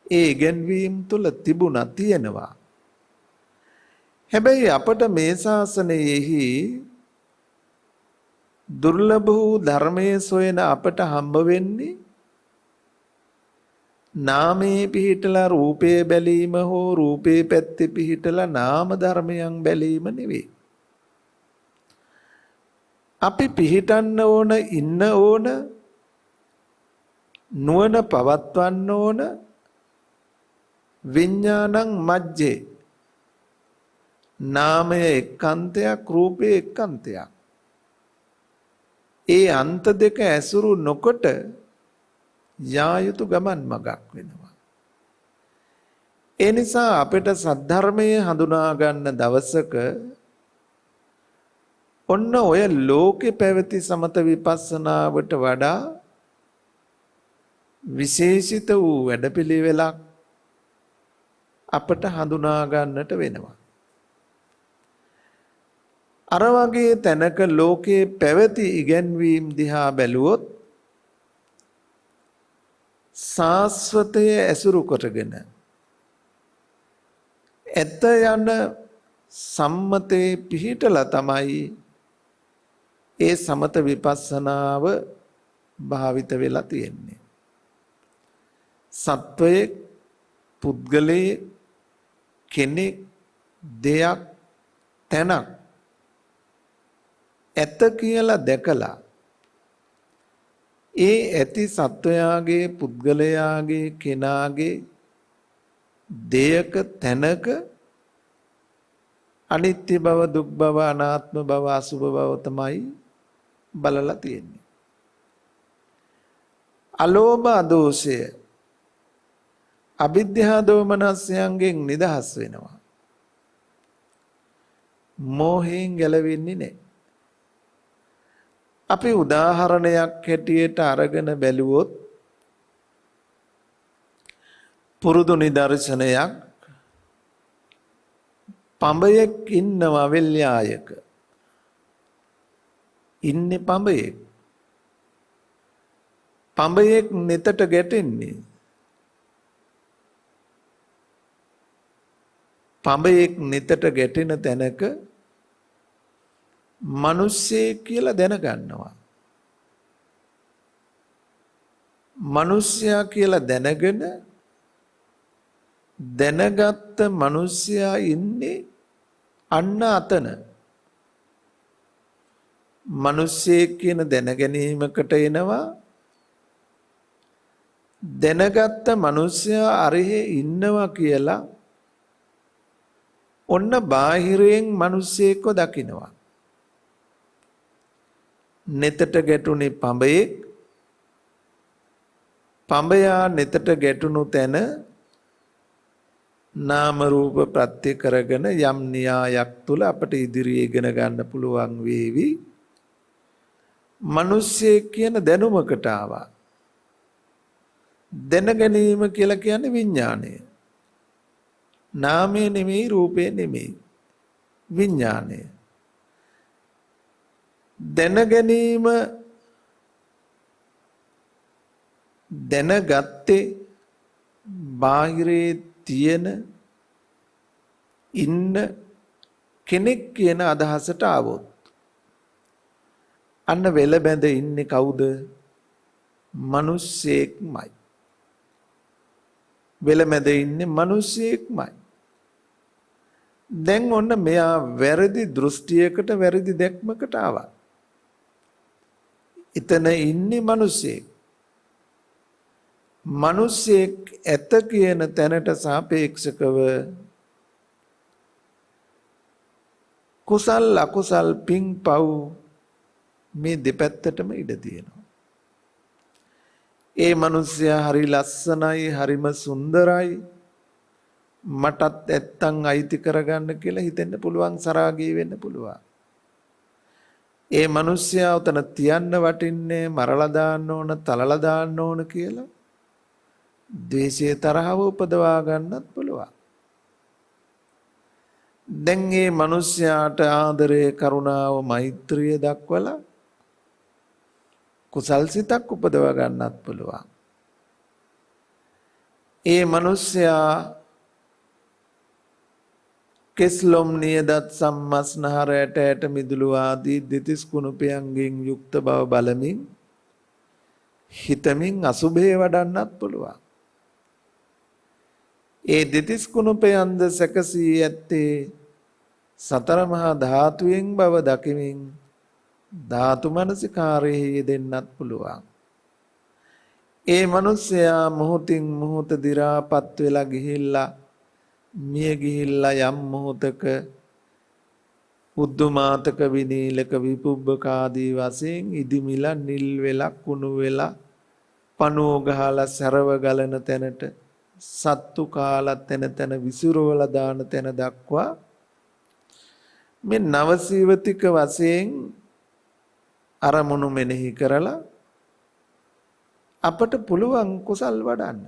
ඒ ඉගැන්වීම් තුල තිබුණා තියෙනවා. හැබැයි අපට මේ ශාසනයෙහි දුර්ලභ වූ ධර්මයේ සොයන අපට හම්බ වෙන්නේ නාමයේ පිහිටලා රූපේ බැලීම හෝ රූපේ පැත්තේ පිහිටලා නාම ධර්මයන් බැලීම නෙවෙයි. අපි පිහිටන්න ඕන, ඉන්න ඕන, නුවණ පවත්වන්න ඕන විඥානං මජ්ජේ. නාමය එක්කන්තයක්, රූපය එක්කන්තයක්. ඒ අන්ත දෙක ඇසුරු නොකොට යා යුතු ගමන් මගක් වෙනවා. ඒ නිසා අපිට සද්ධර්මයේ හඳුනා ගන්න දවසක ඔන්න ඔය ලෝකේ පැවති සමත විපස්සනාවට වඩා විශේෂිත වූ වැඩපිළිවෙලක් අපට හඳුනා ගන්නට වෙනවා. අර වගේ තැනක ලෝකේ පැවති ඉගැන්වීම් දිහා බැලුවොත් සාස්වතය ඇසුරු කොටගෙන ඇත යන සම්මතේ පිහිටලා තමයි ඒ සමත විපස්සනාව භාවිත වෙලා තියෙන්නේ. සත්වයේ පුද්ගලයේ කෙනෙක් දෙයක් තැනක් ඇත කියලා දැකලා ඒ ඇති සත්වයාගේ පුද්ගලයාගේ කෙනාගේ දෙයක තැනක අනිත්‍ය බව, දුක් බව, අනාත්ම බව, අසුභ බව තමයි බලලා තියෙන්නේ. අලෝභ අදෝෂය අවිද්‍යා දෝමනස්යන්ගෙන් නිදහස් වෙනවා. මෝහයෙන් ගැලවෙන්නේ නැහැ. අපි උදාහරණයක් හැටියට අරගෙන බැලුවොත් පුරුදු නිදර්ශනයක් පඹයෙක් ඉන්නවා වෙල්යායක. ඉන්නේ පඹයෙක්. පඹයෙක් නෙතට ගැටෙන්නේ. පඹයෙක් නෙතට ගැටෙන තැනක මිනිස්සෙක් කියලා දැනගන්නවා. මිනිස්සයා කියලා දැනගෙන දැනගත්ත මිනිස්සයා ඉන්නේ අන්න අතන. මිනිස්සෙක් කියන දැනගැනීමකට එනවා. දැනගත්ත මිනිස්සයා අරහෙ ඉන්නවා කියලා ඔන්න බාහිරයෙන් මිනිස්සෙක්ව දකිනවා. නෙතට ගැටුනේ පඹයෙක්. පඹයා නෙතට ගැටුණු තැන නාම රූප ප්‍රත්‍ය කරගෙන යම් න්‍යායක් තුල අපට ඉදිරියේ ඉගෙන ගන්න පුළුවන් වේවි. මිනිස්සෙක් කියන දැනුමකට ආවා. දැන ගැනීම කියලා කියන්නේ විඥාණය. නාමය නෙමෙයි, රූපය නෙමෙයි, විඥාණය. දැන ගැනීම දැනගත්තේ බාහිරේ තියෙන ඉන්න කෙනෙක් කියන අදහසට ආවොත් අන්න වෙල බැඳ ඉන්නේ කවුද? මිනිස්සෙක්මයි. වෙල මැද ඉන්නේ මිනිස්සෙක්මයි. දැන් ඔන්න මෙයා වැරදි දෘෂ්ටියකට, වැරදි දැක්මකට ආවා. එතන ඉන්නේ මිනිස්සෙක්. මිනිස්සෙක් ඇත කියන තැනට සාපේක්ෂකව කුසල් අකුසල් පින් පව් මේ දෙපැත්තටම ඉඩ තියෙනවා. ඒ මිනිස්සයා හරි ලස්සනයි, හරිම සුන්දරයි, මටත් ඇත්තන් අයිති කරගන්න කියලා හිතෙන්න පුළුවන්, සරාගී වෙන්න පුළුවන්. ඒ මිනිස්සයා උතන තියන්න වටින්නේ මරලා දාන්න ඕන, තලලා දාන්න ඕන කියලා ද්වේෂය තරහව උපදවා ගන්නත් පුළුවන්. දැන් මේ මිනිස්යාට ආදරය, කරුණාව, මෛත්‍රිය දක්වලා කුසල් සිතක් උපදව ගන්නත් පුළුවන්. ඒ මිනිස්යා කෙස්ලොම් නියදත් සම්මස්නහර ඇට මිදුළු ආදී දෙතිස් කුණුපයන්ගෙන් යුක්ත බව බලමින් හිතමින් අසුභේ වඩන්නත් පුළුවන්. ඒ දෙතිස් කුණුපයන්ද සැකසී ඇත්තේ සතර මහා ධාතුයෙන් බව දකිමින් ධාතු මනසිකාරයේ යෙදෙන්නත් පුළුවන්. ඒ මිනිසයා මොහොතින් මොහොත දි รา පත් වෙලා ගිහිල්ලා මිය ගිහිල්ලා යම් මොහොතක උද්දුමාතක විනීලක විපුබ්බක ආදී වශයෙන් ඉදිමිලා නිල් වෙලා කුණු වෙලා පණුව ගහලා සරව ගලන තැනට සත්තු කාලා තැන විසිරවලා දාන තැන දක්වා මේ නවසීවතික වශයෙන් අරමුණු මෙනෙහි කරලා අපට පුළුවන් කුසල් වඩන්න.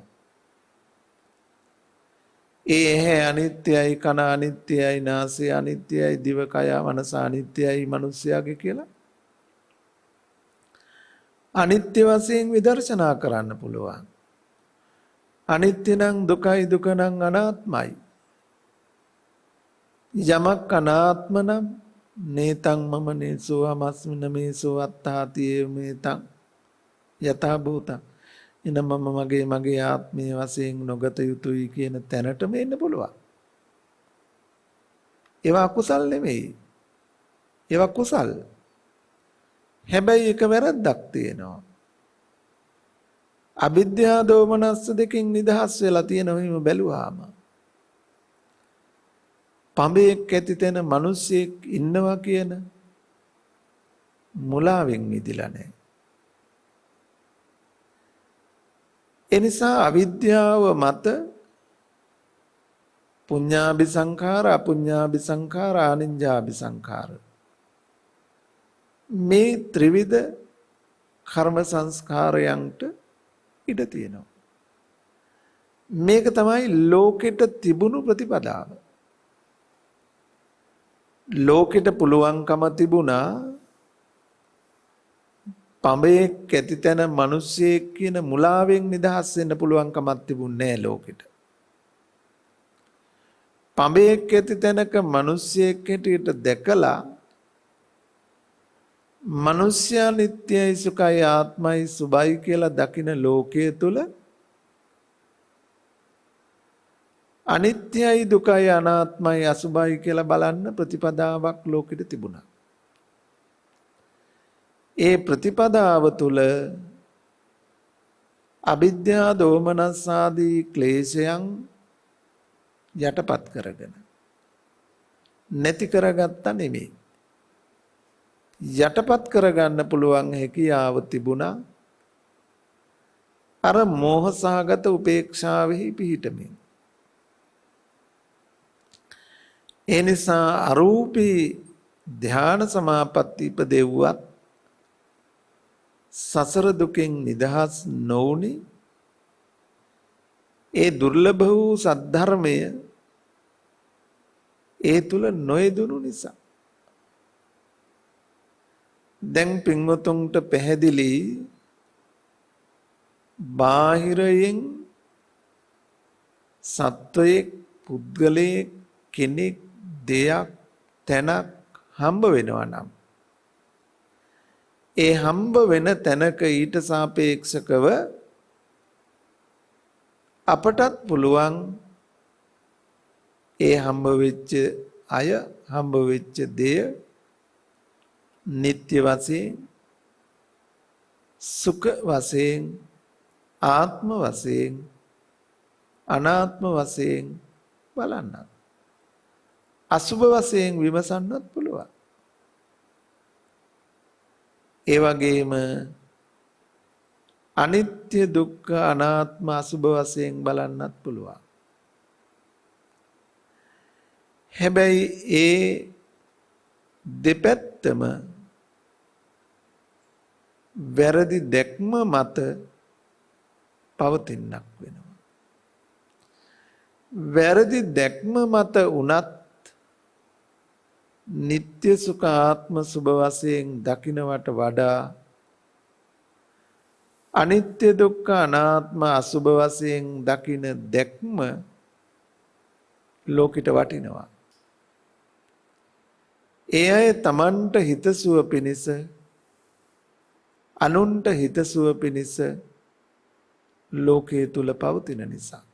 ඒ ඇහැ අනිත්‍යයි, කන අනිත්‍යයි, නාසය අනිත්‍යයි, දිව කය මනස අනිත්‍යයි මිනිස්යාගේ කියලා අනිත්‍ය වශයෙන් විදර්ශනා කරන්න පුළුවන්. අනිත්‍ය නම් දුකයි, දුක නම් අනාත්මයි. යමක් අනාත්ම නම් නේතං මම නේසෝ අමස්මින මේසෝ අත්තාති මේතං යථා භූතං, එන මම මගේ ආත්මයේ වශයෙන් නොගත යුතුයි කියන තැනටම එන්න පුළුවන්. ඒවා කුසල් නෙමෙයි. ඒවා කුසල්. හැබැයි එක වැරද්දක් තියෙනවා. අවිද්‍යා දෝමනස්ස දෙකෙන් නිදහස් වෙලා තියෙනවම බැලුවාම පඹයක් ඇති තැන මිනිස්සෙක් ඉන්නවා කියන මුලාවෙන් මිදිලා නැහැ. එනිසා අවිද්‍යාව මත පුඤ්ඤාභි සංඛාර, අපුඤ්ඤාභි සංඛාර, ආනිඤ්ඤාභි සංඛාර මේ ත්‍රිවිධ කර්ම සංස්කාරයන්ට ඉඩ තියෙනවා. මේක තමයි ලෝකෙට තිබුණු ප්‍රතිපදාව. ලෝකෙට පුළුවන්කම තිබුණා පඹයක් ඇති තැන මිනිස්සෙක් කියන මුලාවෙන් නිදහස් වෙන්න පුළුවන්කමක් තිබුණේ නැහැ ලෝකෙට. පඹයක් ඇති තැනක මිනිස්සෙක් හැටියට දැකලා මිනිස්යා නිට්ටයයි, සුඛයි, ආත්මයි, සුභයි කියලා දකින ලෝකයේ තුල අනිත්‍යයි, දුකයි, අනාත්මයි, අසුභයි කියලා බලන්න ප්‍රතිපදාවක් ලෝකෙට තිබුණා. ඒ ප්‍රතිපදාව තුල අවිද්‍යා දෝමනස් ආදී ක්ලේශයන් යටපත් කරගෙන නැති කරගත්තා නෙමෙයි. යටපත් කරගන්න පුළුවන් හැකියාව තිබුණා අර මෝහසහගත උපේක්ෂාවෙහි පිහිටමින්. ඒ නිසා අරූපී ධ්‍යාන සමාපatti ඉපදෙව්වත් සසර දුකෙන් නිදහස් නොවුනි ඒ දුර්ලභ වූ සද්ධර්මය ඒ තුල නොයදුණු නිසා. දැන් පින්වතුන්ට පැහැදිලි බාහිරයෙන් සත්වයෙක්, පුද්ගලයෙක්, කෙනෙක්, දෙයක්, තැනක් හම්බ වෙනවා නම් ඒ හම්බ වෙන තැනක ඊට සාපේක්ෂකව අපටත් පුළුවන් ඒ හම්බ වෙච්ච අය, හම්බ වෙච්ච දෙය නිත්‍ය වශයෙන්, සුඛ වශයෙන්, ආත්ම වශයෙන් අනාත්ම වශයෙන් බලන්නත්. අසුභ වශයෙන් විමසන්නත් පුළුවන්. ඒ වගේම අනිත්‍ය දුක්ඛ අනාත්ම අසුභ වශයෙන් බලන්නත් පුළුවන්. හැබැයි ඒ දෙපැත්තම වැරදි දැක්ම මත පවතින්නක් වෙනවා. වැරදි දැක්ම මත උනත් නিত্য සුඛ ආත්ම සුභ වශයෙන් දකින්නට වඩා අනිත්‍ය දුක්ඛ අනාත්ම අසුභ වශයෙන් දකින දැක්ම ලෝකිට වටිනවා. ඒ අය තමන්ට හිතසුව පිණිස අනුන්ට හිතසුව පිණිස ලෝකයේ තුල පවතින නිසා.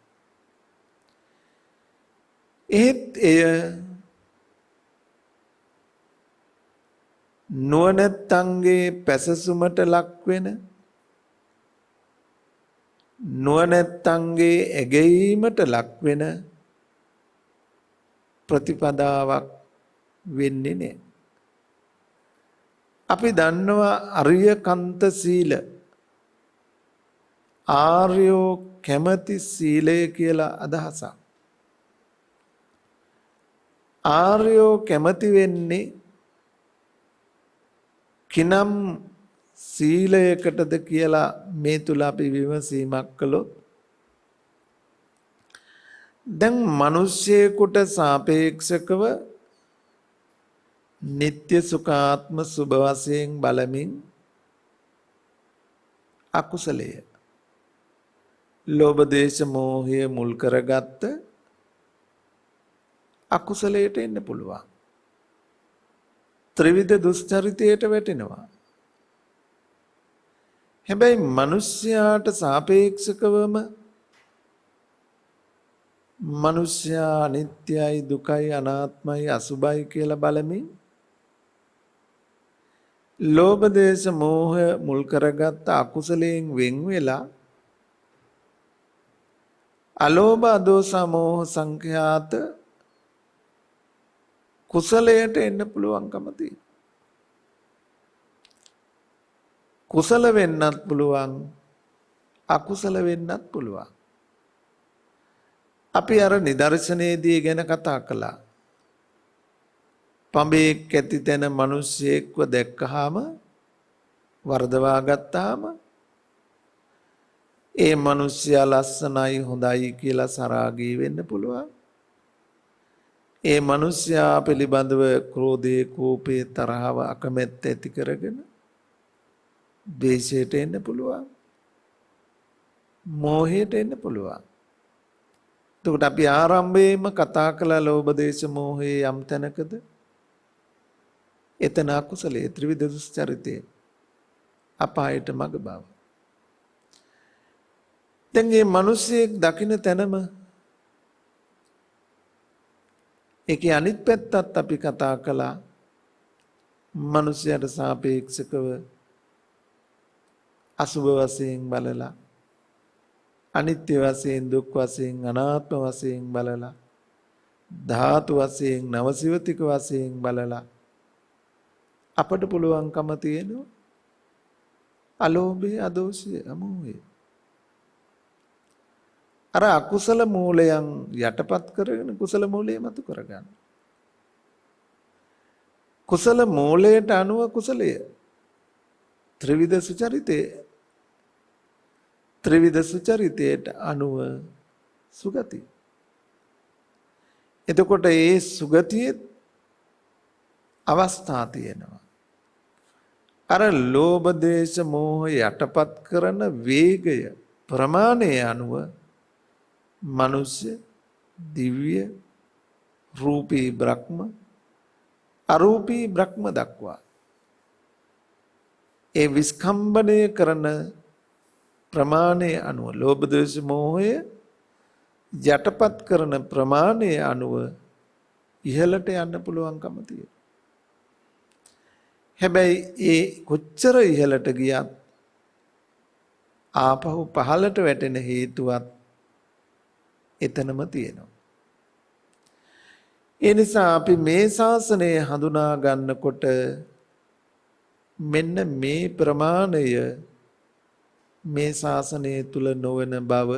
ඒත් එය නුවණැත්තන්ගේ පැසසුමට ලක් වෙන නුවණැත්තන්ගේ ඇගීමට ලක් වෙන ප්‍රතිපදාවක් වෙන්නේ නැහැ. අපි දන්නවා අරියකන්ත සීල ආර්යෝ කැමැති සීලය කියලා අදහසක්. ආර්යෝ කැමැති වෙන්නේ කිනම් සීලයකටද කියලා මේ තුල අපි විමසීමක් කළොත් දැන් මිනිස්සෙකුට සාපේක්ෂකව නিত্য සුඛාත්ම සුභ වශයෙන් බලමින් අකුසලය ලෝභ දේශ මොහය මුල් කරගත්ත අකුසලයට එන්න පුළුවන්. ත්‍රිවිධ දුස්චරිතයට වැටෙනවා. හැබැයි මිනිස්යාට සාපේක්ෂකවම මිනිස්යා අනිත්‍යයි දුකයි අනාත්මයි අසුභයි කියලා බලමින් ලෝභ දේශ මොහ මුල් කරගත් අකුසලයෙන් වෙන් වෙලා අලෝභ අදෝස මොහ සංඛ්‍යාත කුසලයට එන්න පුළුවන්කම තියෙනවා. කුසල වෙන්නත් පුළුවන් අකුසල වෙන්නත් පුළුවන්. අපි අර නිදර්ශනයේදී ගැන කතා කළා. පඹේක් ඇති තැන මිනිස්සෙක්ව දැක්කහම වර්ධවා ගත්තාම ඒ මිනිස්සයා ලස්සනයි හොඳයි කියලා සරාගී වෙන්න පුළුවන්. ඒ මිනිස්සයා පිළිබඳව ක්‍රෝධේ කෝපේ තරහව අකමැත්ත ඇති කරගෙන ද්වේෂයට එන්න පුළුවන්. මෝහයට එන්න පුළුවන්. එතකොට අපි ආරම්භයේම කතා කළ ලෝභ දේශ මොහේ යම් තැනකද එතන අකුසලයේ ත්‍රිවිධ දුස්චරිතේ අපායට මඟ බව. දැන් මේ මිනිස්සෙක් දකින්න තැනම ඒකේ අනිත් පැත්තත් අපි කතා කළා. මිනිසයාට සාපේක්ෂකව අසුභ වශයෙන් බලලා අනිත්‍ය වශයෙන් දුක් වශයෙන් අනාත්ම වශයෙන් බලලා ධාතු වශයෙන් නවසිවතික වශයෙන් බලලා අපට පුළුවන්කම තියෙනවා අලෝභය අදෝෂය අමෝහය අර අකුසල මූලයන් යටපත් කරගෙන කුසල මූලය මතු කරගන්න. කුසල මූලයට අනුව කුසලය ත්‍රිවිධ සුචරිතේ ත්‍රිවිධ සුචරිතයට අනුව සුගති. එතකොට ඒ සුගතියේ අවස්ථා තියෙනවා. අර ලෝභ දේශ මොහ යටපත් කරන වේගය ප්‍රමාණය අනුව මනුෂ්‍ය දිව්‍ය රූපී බ්‍රහ්ම අරූපී බ්‍රහ්ම දක්වා ඒ විස්කම්බණය කරන ප්‍රමාණය අනුව ලෝභ දේශ මොහය යටපත් කරන ප්‍රමාණය අනුව ඉහළට යන්න පුළුවන්කම තියෙනවා. හැබැයි ඒ කොච්චර ඉහළට ගියත් ආපහු පහළට වැටෙන හේතුවත් එතනම තියෙනවා. ඒ නිසා අපි මේ ශාසනය හඳුනා ගන්නකොට මෙන්න මේ ප්‍රමාණය මේ ශාසනය තුල නොවන බව,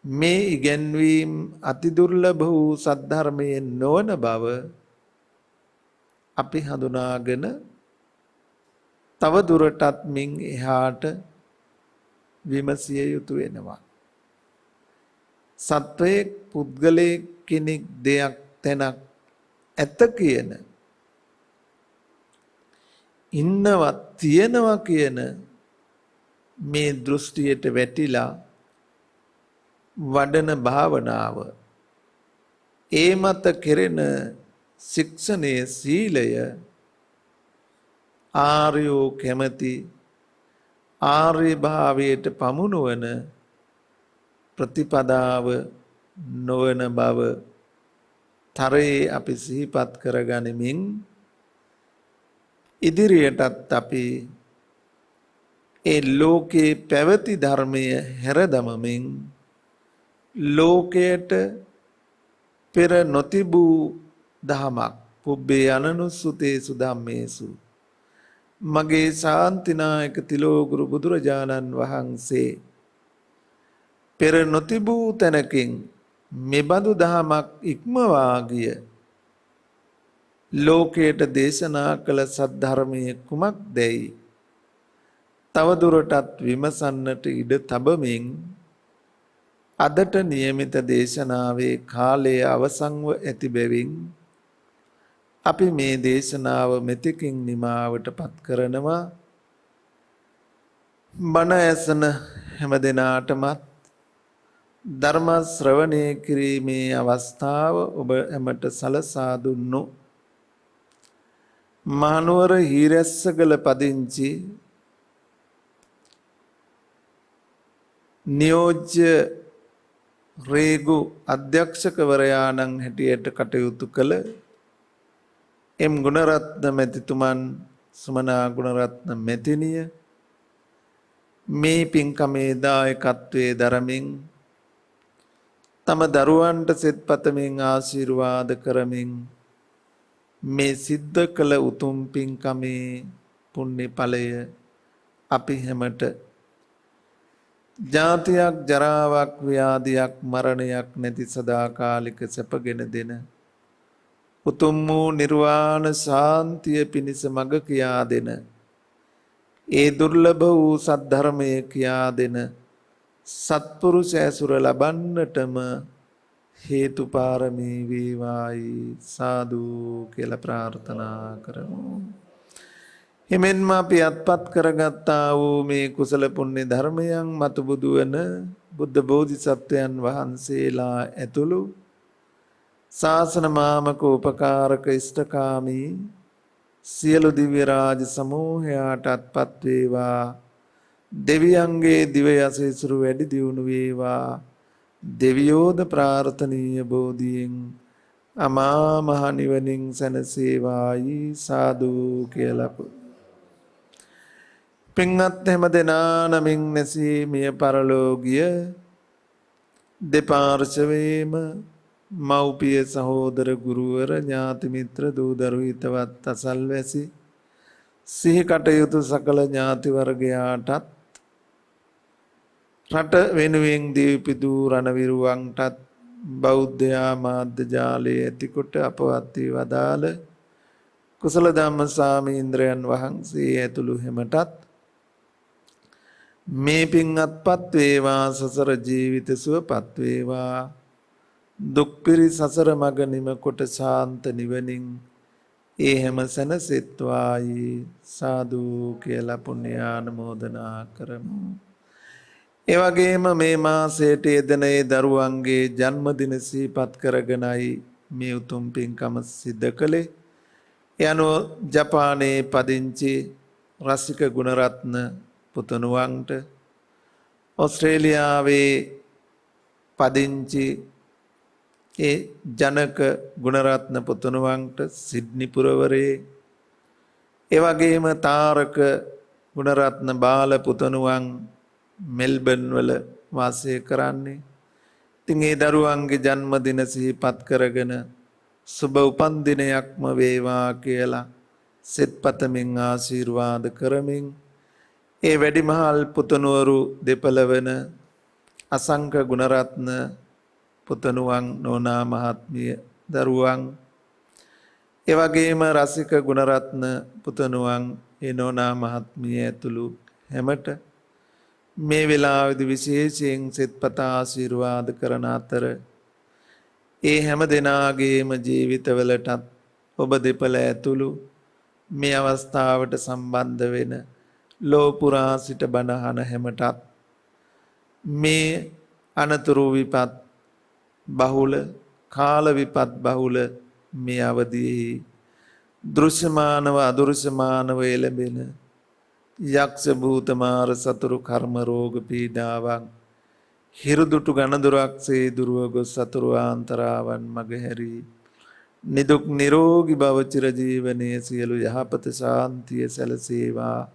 මේ ඉගැන්වීම් අති දුර්ලභ වූ සද්ධර්මයේ නොවන බව අපි හඳුනාගෙන තව දුරටත් මින් එහාට විමසිය යුතු වෙනවා. සත්වයේ පුද්ගලයේ කෙනෙක් දෙයක් තැනක් ඇත කියන ඉන්නවා තියෙනවා කියන මේ දෘෂ්ටියට වැටිලා වඩන භාවනාව, ඒ මත කෙරෙන ශික්ෂණයේ සීලය ආර්යෝ කැමැති ආර්ය භාවයට පමුණුවන ප්‍රතිපදාව නොවන බව තරයේ අපි සිහිපත් කරගනිමින් ඉදිරියටත් අපි ඒ ලෝකේ පැවති ධර්මය හැරදමමින් ලෝකයට පෙර නොතිබූ දහමක් පුබ්බේ අනනුස්සුතේසු ධම්මේසු මගේ ශාන්තිනායක තිලෝගුරු බුදුරජාණන් වහන්සේ පෙර නොතිබූ තැනකින් මෙබඳු දහමක් ඉක්මවා ගිය ලෝකයට දේශනා කළ සද්ධර්මයේ කුමක්දැයි තවදුරටත් විමසන්නට ඉඩ තබමින් අදට නියමිත දේශනාවේ කාලය අවසන්ව ඇති බැවින් අපි මේ දේශනාව මෙතෙකින් නිමාවට පත් කරනවා. බණ ඇසන හැම දෙනාටමත් ධර්ම ශ්‍රවණය කිරීමේ අවස්ථාව ඔබ හැමට සලසා දුන්නු මහනුවර හීරැස්සගල පදිංචි නියෝජ්‍ය රේගු අධ්‍යක්ෂකවරයාණන් හැටියට කටයුතු කළ එම් ගුණරත්න මැතිතුමන්, සුමනා ගුණරත්න මැතිනිය මේ පින්කමේ දායකත්වයේ දරමින් තම දරුවන්ට සෙත් පතමින් ආශිර්වාද කරමින් මේ සිද්ධ කළ උතුම් පින්කමේ පුණ්‍ය ඵලය අපි හැමට ජාතියක් ජරාවක් ව්‍යාධියක් මරණයක් නැති සදාකාලික සැපගෙන දෙන උතුම් වූ නිර්වාණ ශාන්තිය පිණිස මඟ කියා දෙන ඒ දුර්ලභ වූ සද්ධර්මය කියා දෙන සත්පුරුෂ ඇසුර ලබන්නටම හේතු පාරමී වේවායි සාදු කියලා ප්‍රාර්ථනා කරමු. එමෙන්ම අපි අත්පත් කරගත්තා වූ මේ කුසල පුණ්‍ය ධර්මයන් මතු බුදු වන බුද්ධ බෝධිසත්වයන් වහන්සේලා ඇතුළු ශාසන මාමක උපකාරක ඉෂ්ඨකාමී සියලු දිව්‍ය රාජ සමූහයාට අත්පත් වේවා. දෙවියන්ගේ දිව යසෙසුරු වැඩි දියුණු වේවා. දෙවියෝද ප්‍රාර්ථනීය බෝධියෙන් අමා මහ නිවනින් සැනසේවායි සාදු කියලා. පින්වත් හැම දෙනා නමින් නැසී මිය පරලෝකිය දෙපාර්ශවයේම මව්පිය සහෝදර ගුරුවර ඥාති මිත්‍ර දූ දරු හිතවත් අසල්වැසි සිහි කටයුතු සකල ඥාති වර්ගයාටත් රට වෙනුවෙන් දීපිදූ රණවිරුවන්ටත් බෞද්ධ මාධ්‍ය ජාලයේ ඇතිකොට අපවත් වී වදාළ කුසල ධම්ම සාමීන්ද්‍රයන් වහන්සේ ඇතුළු හැමටත් මේ පින් අත්පත් වේවා. සසර ජීවිත සුවපත් වේවා. දුක් පිරි සසර මග නිම කොට ශාන්ත නිවනින් ඒ හැම සැනසෙත්වායි සාදු කියලා පුණ්‍යානුමෝදනා කරමු. ඒ වගේම මේ මාසයට යෙදෙන ඒ දරුවන්ගේ ජන්මදින සිහිපත් කරගෙනයි මේ උතුම් පින්කම සිද්ධ කළේ. ඒ අනුව ජපානයේ පදිංචි රසික ගුණරත්න පුතණුවන්ට, ඕස්ට්‍රේලියාවේ පදිංචි ඒ ජනක ගුණරත්න පුතණුවන්ට සිඩ්නි පුරවරේ, ඒ වගේම තාරක ගුණරත්න බාල පුතණුවන් මෙල්බන් වල වාසය කරන්නේ. ඉතින් ඒ දරුවන්ගේ ජන්මදින සිහිපත් කරගෙන සුබ උපන් දිනයක්ම වේවා කියලා සෙත් පතමින් ආශිර්වාද කරමින් ඒ වැඩිමහල් පුතණුවරු දෙපළ වෙන අසංක ගුණරත්න පුතණුවන් නෝනා මහත්මිය දරුවන් ඒ වගේම රසික ගුණරත්න පුතණුවන් ඒ නෝනා මහත්මිය ඇතුළු හැමට මේ වෙලාවේදී විශේෂයෙන් සෙත්පත ආශිර්වාද කරන අතර ඒ හැම දෙනාගේම ජීවිතවලටත් ඔබ දෙපළ ඇතුළු මේ අවස්ථාවට සම්බන්ධ වෙන ලෝපුරා සිට බණහන හැමටත් මේ අනතුරු විපත් බහුල කාල විපත් බහුල මේ අවදියේ දෘශ්‍යමානව අදෘශ්‍යමානව එළඹෙන යක්ෂ භූත මාර සතුරු කර්ම රෝග පීඩාවන් හිරුදුටු ගණදුරක්සේ දුරව ගොස් සතුරු ආන්තරාවන් මගහැරී නිදුක් නිරෝගී භව චිරජීවනයේ සියලු යහපත ශාන්තිය සැලසේවා.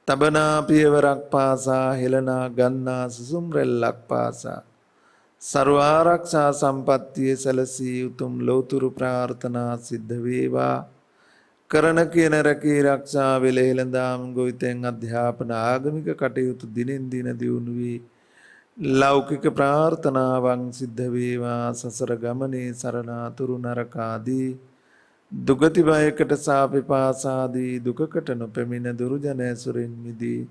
තබනා පියවරක් පාසා හෙළනා ගන්නා සුසුම් රැල්ලක් පාසා ਸਰව ආරක්ෂා සම්පත්තිය සැලසී උතුම් ලෞතුරු ප්‍රාර්ථනා සිද්ධ වේවා. කරන කියන රැකී ආරක්ෂා වෙලෙලඳාම් ගොවිතැන් අධ්‍යාපන ආගමික කටයුතු දිනෙන් දින දියුණු වී ලෞකික ප්‍රාර්ථනාවන් සිද්ධ වේවා. සසර ගමනේ සරණාතුරු නරක ආදී දුගති භයකට සාපිපාසාදී දුකකට නොපෙමින දුරුජන ඇසුරෙන් මිදී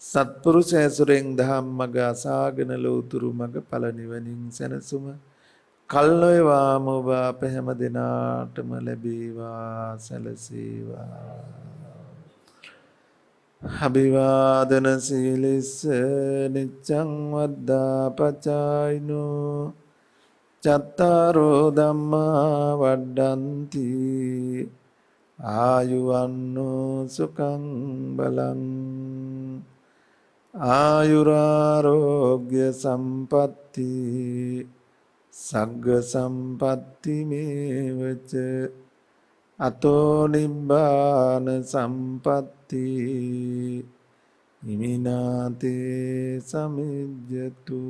සත්පුරුෂ ඇසුරෙන් දහම් මඟ අසාගෙන ලෝතුරු මඟ ඵල නිවනින් සැනසුම කල් නොයවාම ඔබ අප හැම දෙනාටම ලැබේවා සැලසේවා. අභිවාදන සීලිස්ස නිච්ඡං වද්දා පචායිනෝ චත්තාරෝ ධම්මා වඩ්ඩಂತಿ ආයුවන්නෝ සුඛං බලං ආයුරාරෝග්‍ය සම්පatti සග්ග සම්පatti මේවච අතෝ නිබ්බාන සම්පatti ඉමිනාතේ සමිජ්ජතු.